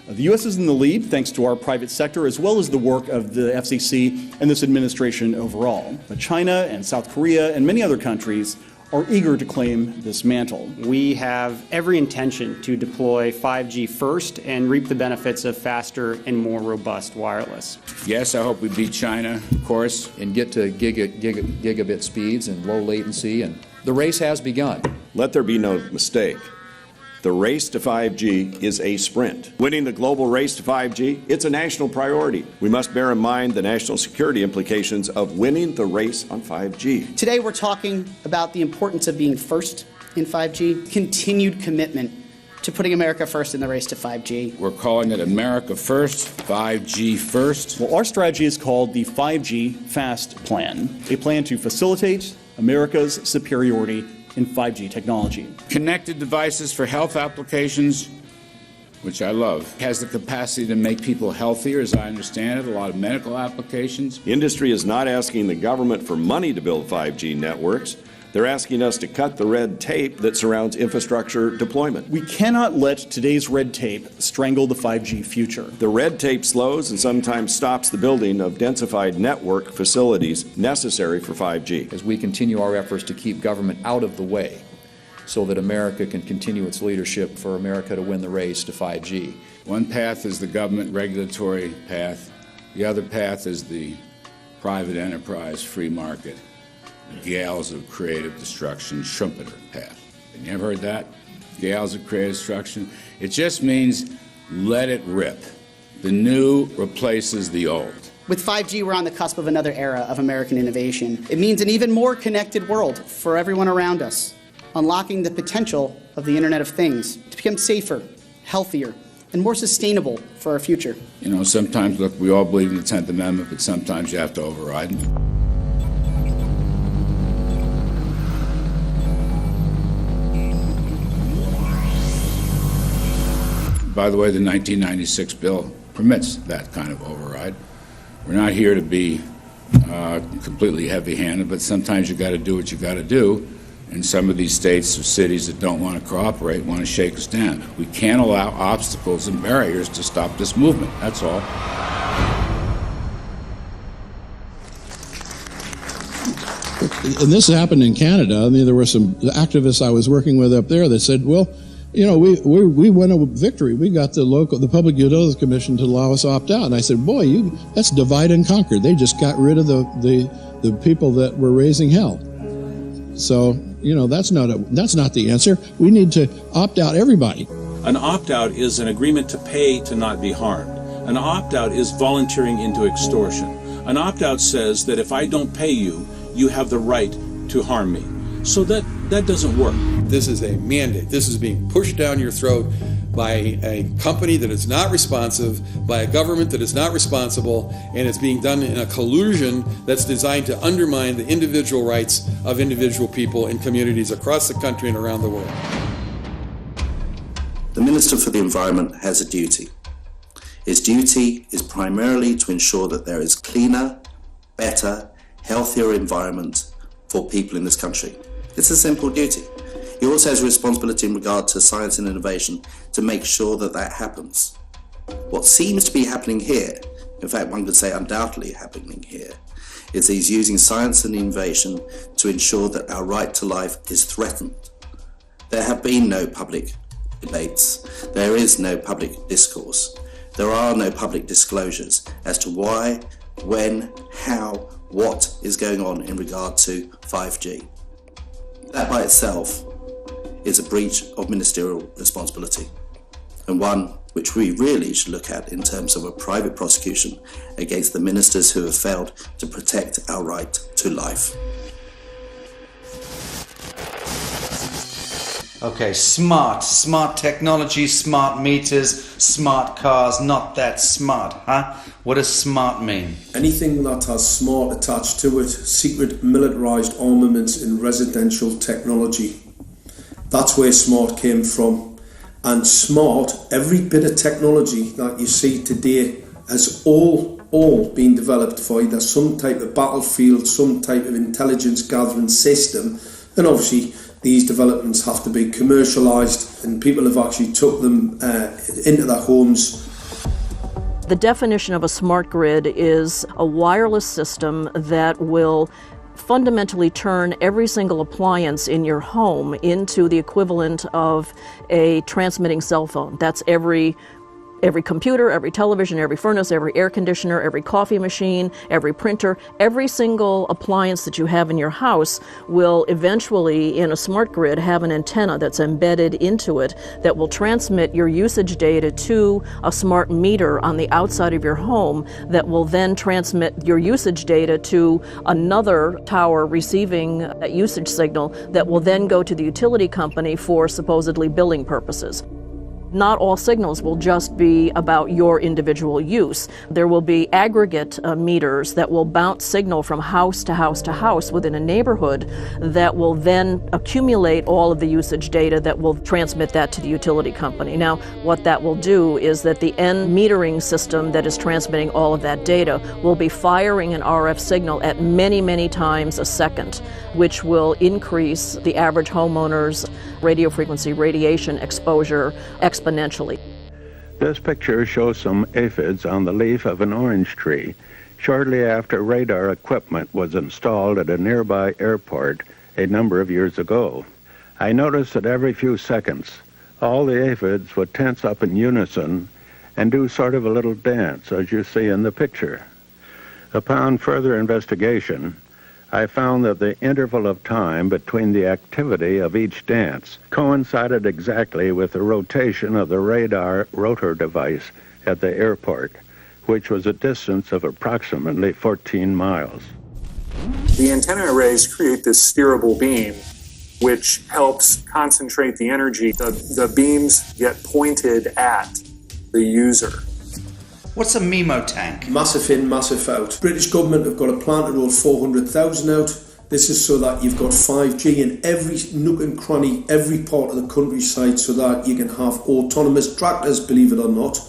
The U.S. is in the lead thanks to our private sector as well as the work of the FCC and this administration overall. But China and South Korea and many other countries are eager to claim this mantle. We have every intention to deploy 5G first and reap the benefits of faster and more robust wireless. Yes, I hope we beat China, of course. And get to gigabit speeds and low latency, and the race has begun. Let there be no mistake. The race to 5G is a sprint. Winning the global race to 5G, it's a national priority. We must bear in mind the national security implications of winning the race on 5G. Today we're talking about the importance of being first in 5G, continued commitment to putting America first in the race to 5G. We're calling it America First, 5G First. Well, our strategy is called the 5G FAST Plan, a plan to facilitate America's superiority in 5G technology. Connected devices for health applications, which I love, has the capacity to make people healthier, as I understand it, a lot of medical applications. Industry is not asking the government for money to build 5G networks. They're asking us to cut the red tape that surrounds infrastructure deployment. We cannot let today's red tape strangle the 5G future. The red tape slows and sometimes stops the building of densified network facilities necessary for 5G. As we continue our efforts to keep government out of the way so that America can continue its leadership for America to win the race to 5G. One path is the government regulatory path. The other path is the private enterprise free market. Gales of creative destruction, Schumpeter path. Have you ever heard that? Gales of creative destruction? It just means let it rip. The new replaces the old. With 5G, we're on the cusp of another era of American innovation. It means an even more connected world for everyone around us, unlocking the potential of the Internet of Things to become safer, healthier, and more sustainable for our future. You know, sometimes, look, we all believe in the 10th Amendment, but sometimes you have to override it. By the way, the 1996 bill permits that kind of override. We're not here to be completely heavy-handed, but sometimes you got to do what you got to do. And some of these states or cities that don't want to cooperate want to shake us down. We can't allow obstacles and barriers to stop this movement. That's all. And this happened in Canada. I mean, there were some activists I was working with up there that said, well, you know, we won a victory. We got the Public Utilities Commission to allow us opt out. And I said, boy, that's divide and conquer. They just got rid of the people that were raising hell. So, you know, that's not the answer. We need to opt out everybody. An opt-out is an agreement to pay to not be harmed. An opt-out is volunteering into extortion. An opt-out says that if I don't pay you, you have the right to harm me. So that doesn't work. This is a mandate. This is being pushed down your throat by a company that is not responsive, by a government that is not responsible, and it's being done in a collusion that's designed to undermine the individual rights of individual people in communities across the country and around the world. The Minister for the Environment has a duty. His duty is primarily to ensure that there is cleaner, better, healthier environment for people in this country. It's a simple duty. He also has a responsibility in regard to science and innovation to make sure that that happens. What seems to be happening here, in fact one could say undoubtedly happening here, is he's using science and innovation to ensure that our right to life is threatened. There have been no public debates. There is no public discourse. There are no public disclosures as to why, when, how, what is going on in regard to 5G. That by itself is a breach of ministerial responsibility, and one which we really should look at in terms of a private prosecution against the ministers who have failed to protect our right to life. Okay, smart technology, smart meters, smart cars, not that smart, huh? What does smart mean? Anything that has smart attached to it, secret militarised armaments in residential technology. That's where smart came from. And smart, every bit of technology that you see today has all been developed for either some type of battlefield, some type of intelligence gathering system, and obviously these developments have to be commercialised, and people have actually took them into their homes. The definition of a smart grid is a wireless system that will fundamentally turn every single appliance in your home into the equivalent of a transmitting cell phone. That's every computer, every television, every furnace, every air conditioner, every coffee machine, every printer, every single appliance that you have in your house will eventually, in a smart grid, have an antenna that's embedded into it that will transmit your usage data to a smart meter on the outside of your home that will then transmit your usage data to another tower receiving a usage signal that will then go to the utility company for supposedly billing purposes. Not all signals will just be about your individual use. There will be aggregate meters that will bounce signal from house to house to house within a neighborhood that will then accumulate all of the usage data that will transmit that to the utility company. Now, what that will do is that the end metering system that is transmitting all of that data will be firing an RF signal at many, many times a second, which will increase the average homeowner's radio frequency radiation exposure exponentially. This picture shows some aphids on the leaf of an orange tree shortly after radar equipment was installed at a nearby airport a number of years ago. I noticed that every few seconds, all the aphids would tense up in unison and do sort of a little dance, as you see in the picture. Upon further investigation, I found that the interval of time between the activity of each dance coincided exactly with the rotation of the radar rotor device at the airport, which was a distance of approximately 14 miles. The antenna arrays create this steerable beam, which helps concentrate the energy. The beams get pointed at the user. What's a MIMO tank? Massive in, massive out. British government have got a plan to roll 400,000 out. This is so that you've got 5G in every nook and cranny, every part of the countryside, so that you can have autonomous tractors, believe it or not.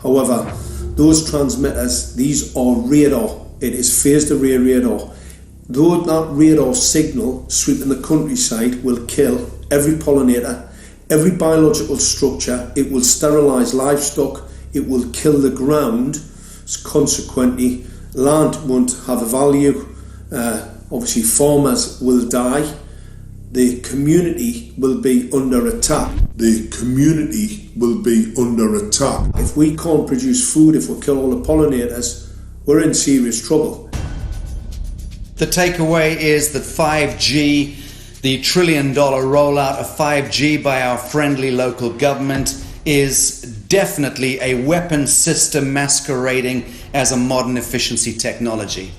However, those transmitters, these are radar. It is phased array radar. Though that radar signal sweeping the countryside will kill every pollinator, every biological structure, it will sterilise livestock, it will kill the ground, consequently land won't have a value, obviously farmers will die, the community will be under attack. The community will be under attack. If we can't produce food, if we kill all the pollinators, we're in serious trouble. The takeaway is that 5G, the $1 trillion rollout of 5G by our friendly local government, is definitely a weapon system masquerading as a modern efficiency technology.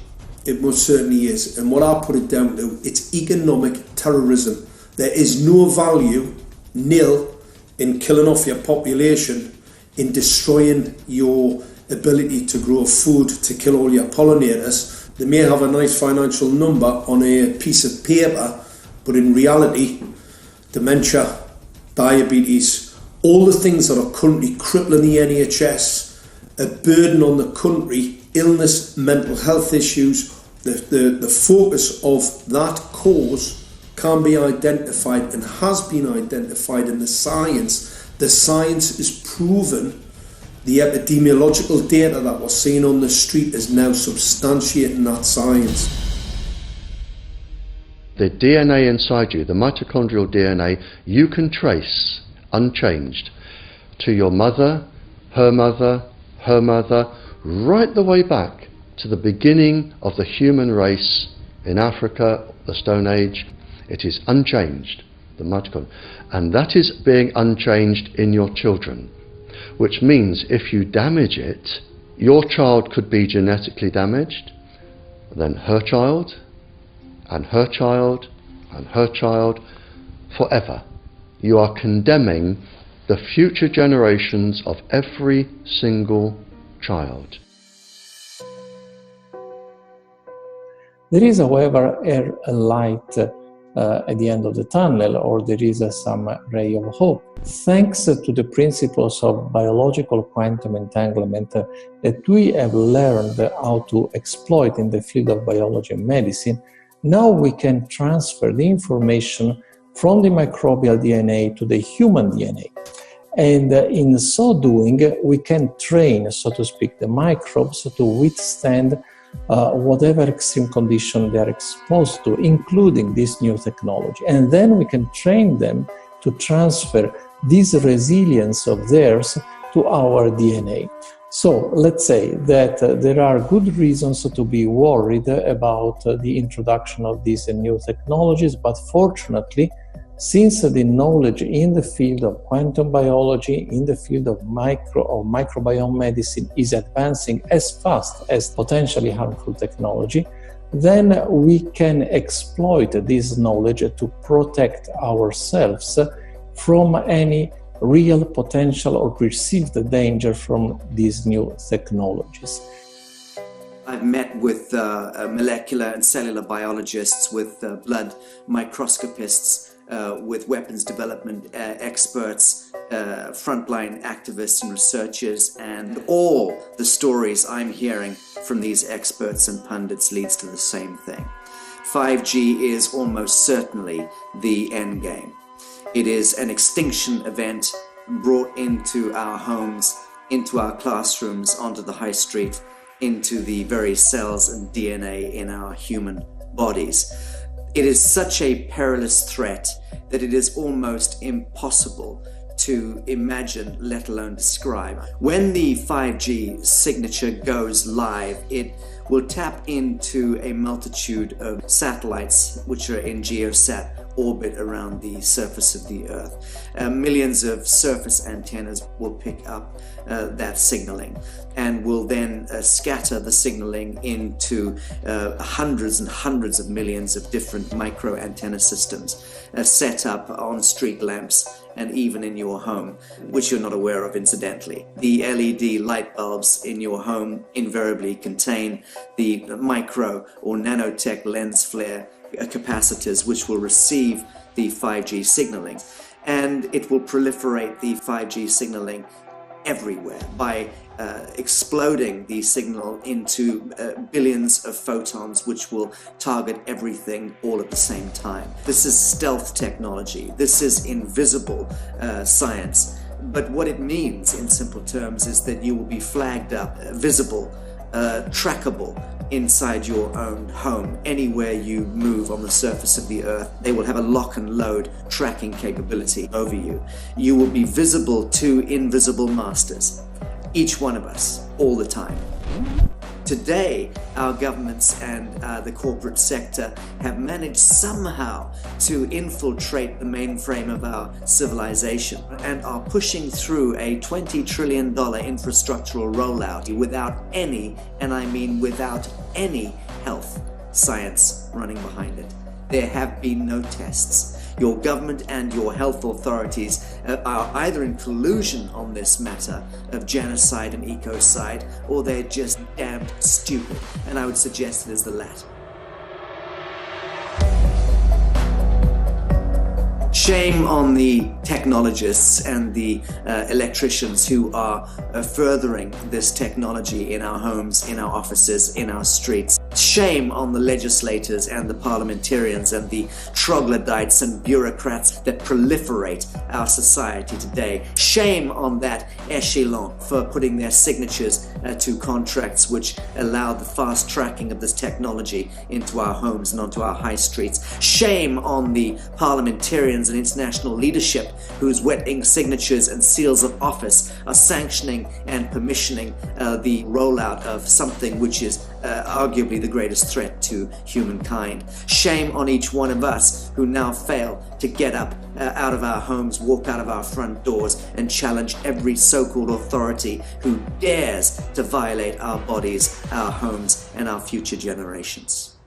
It most certainly is, and what I put it down to, it's economic terrorism. There is no value, nil, in killing off your population, in destroying your ability to grow food, to kill all your pollinators. They may have a nice financial number on a piece of paper, but in reality, dementia, diabetes, all the things that are currently crippling the NHS, a burden on the country, illness, mental health issues, the focus of that cause can be identified and has been identified in the science. The science is proven. The epidemiological data that we're seeing on the street is now substantiating that science. The DNA inside you, the mitochondrial DNA, you can trace unchanged to your mother, her mother, her mother, right the way back to the beginning of the human race in Africa, the Stone Age. It is unchanged, the mitochondria, and that is being unchanged in your children, which means if you damage it, your child could be genetically damaged, then her child, and her child, and her child, forever. You are condemning the future generations of every single child. There is, however, a light at the end of the tunnel, or there is some ray of hope. Thanks to the principles of biological quantum entanglement that we have learned how to exploit in the field of biology and medicine, now we can transfer the information from the microbial DNA to the human DNA. And in so doing, we can train, so to speak, the microbes to withstand whatever extreme condition they are exposed to, including this new technology. And then we can train them to transfer this resilience of theirs to our DNA. So let's say that there are good reasons to be worried about the introduction of these new technologies, but fortunately, since the knowledge in the field of quantum biology, in the field of microbiome medicine is advancing as fast as potentially harmful technology, then we can exploit this knowledge to protect ourselves from any real potential or perceived danger from these new technologies. I've met with molecular and cellular biologists, with blood microscopists, with weapons development experts, frontline activists and researchers, and all the stories I'm hearing from these experts and pundits leads to the same thing. 5G is almost certainly the end game. It is an extinction event brought into our homes, into our classrooms, onto the high street, into the very cells and DNA in our human bodies. It is such a perilous threat that it is almost impossible to imagine, let alone describe. When the 5G signature goes live, it will tap into a multitude of satellites which are in geosat orbit around the surface of the Earth. Millions of surface antennas will pick up that signaling and will then scatter the signaling into hundreds and hundreds of millions of different micro antenna systems set up on street lamps and even in your home, which you're not aware of incidentally. The LED light bulbs in your home invariably contain the micro or nanotech lens flare capacitors which will receive the 5G signaling, and it will proliferate the 5G signaling everywhere by exploding the signal into billions of photons which will target everything all at the same time. This is stealth technology. This is invisible science. But what it means in simple terms is that you will be flagged up, visible, trackable inside your own home. Anywhere you move on the surface of the Earth, they will have a lock and load tracking capability over you. You will be visible to invisible masters, each one of us, all the time. Today, our governments and the corporate sector have managed somehow to infiltrate the mainframe of our civilization and are pushing through a $20 trillion infrastructural rollout without any, and I mean without any, health science running behind it. There have been no tests. Your government and your health authorities are either in collusion on this matter of genocide and ecocide, or they're just damned stupid, and I would suggest it is the latter. Shame on the technologists and the electricians who are furthering this technology in our homes, in our offices, in our streets. Shame on the legislators and the parliamentarians and the troglodytes and bureaucrats that proliferate our society today. Shame on that echelon for putting their signatures to contracts which allow the fast tracking of this technology into our homes and onto our high streets. Shame on the parliamentarians and international leadership whose wet ink signatures and seals of office are sanctioning and permissioning the rollout of something which is arguably the greatest threat to humankind. Shame on each one of us who now fail to get up out of our homes, walk out of our front doors, and challenge every so-called authority who dares to violate our bodies, our homes, and our future generations.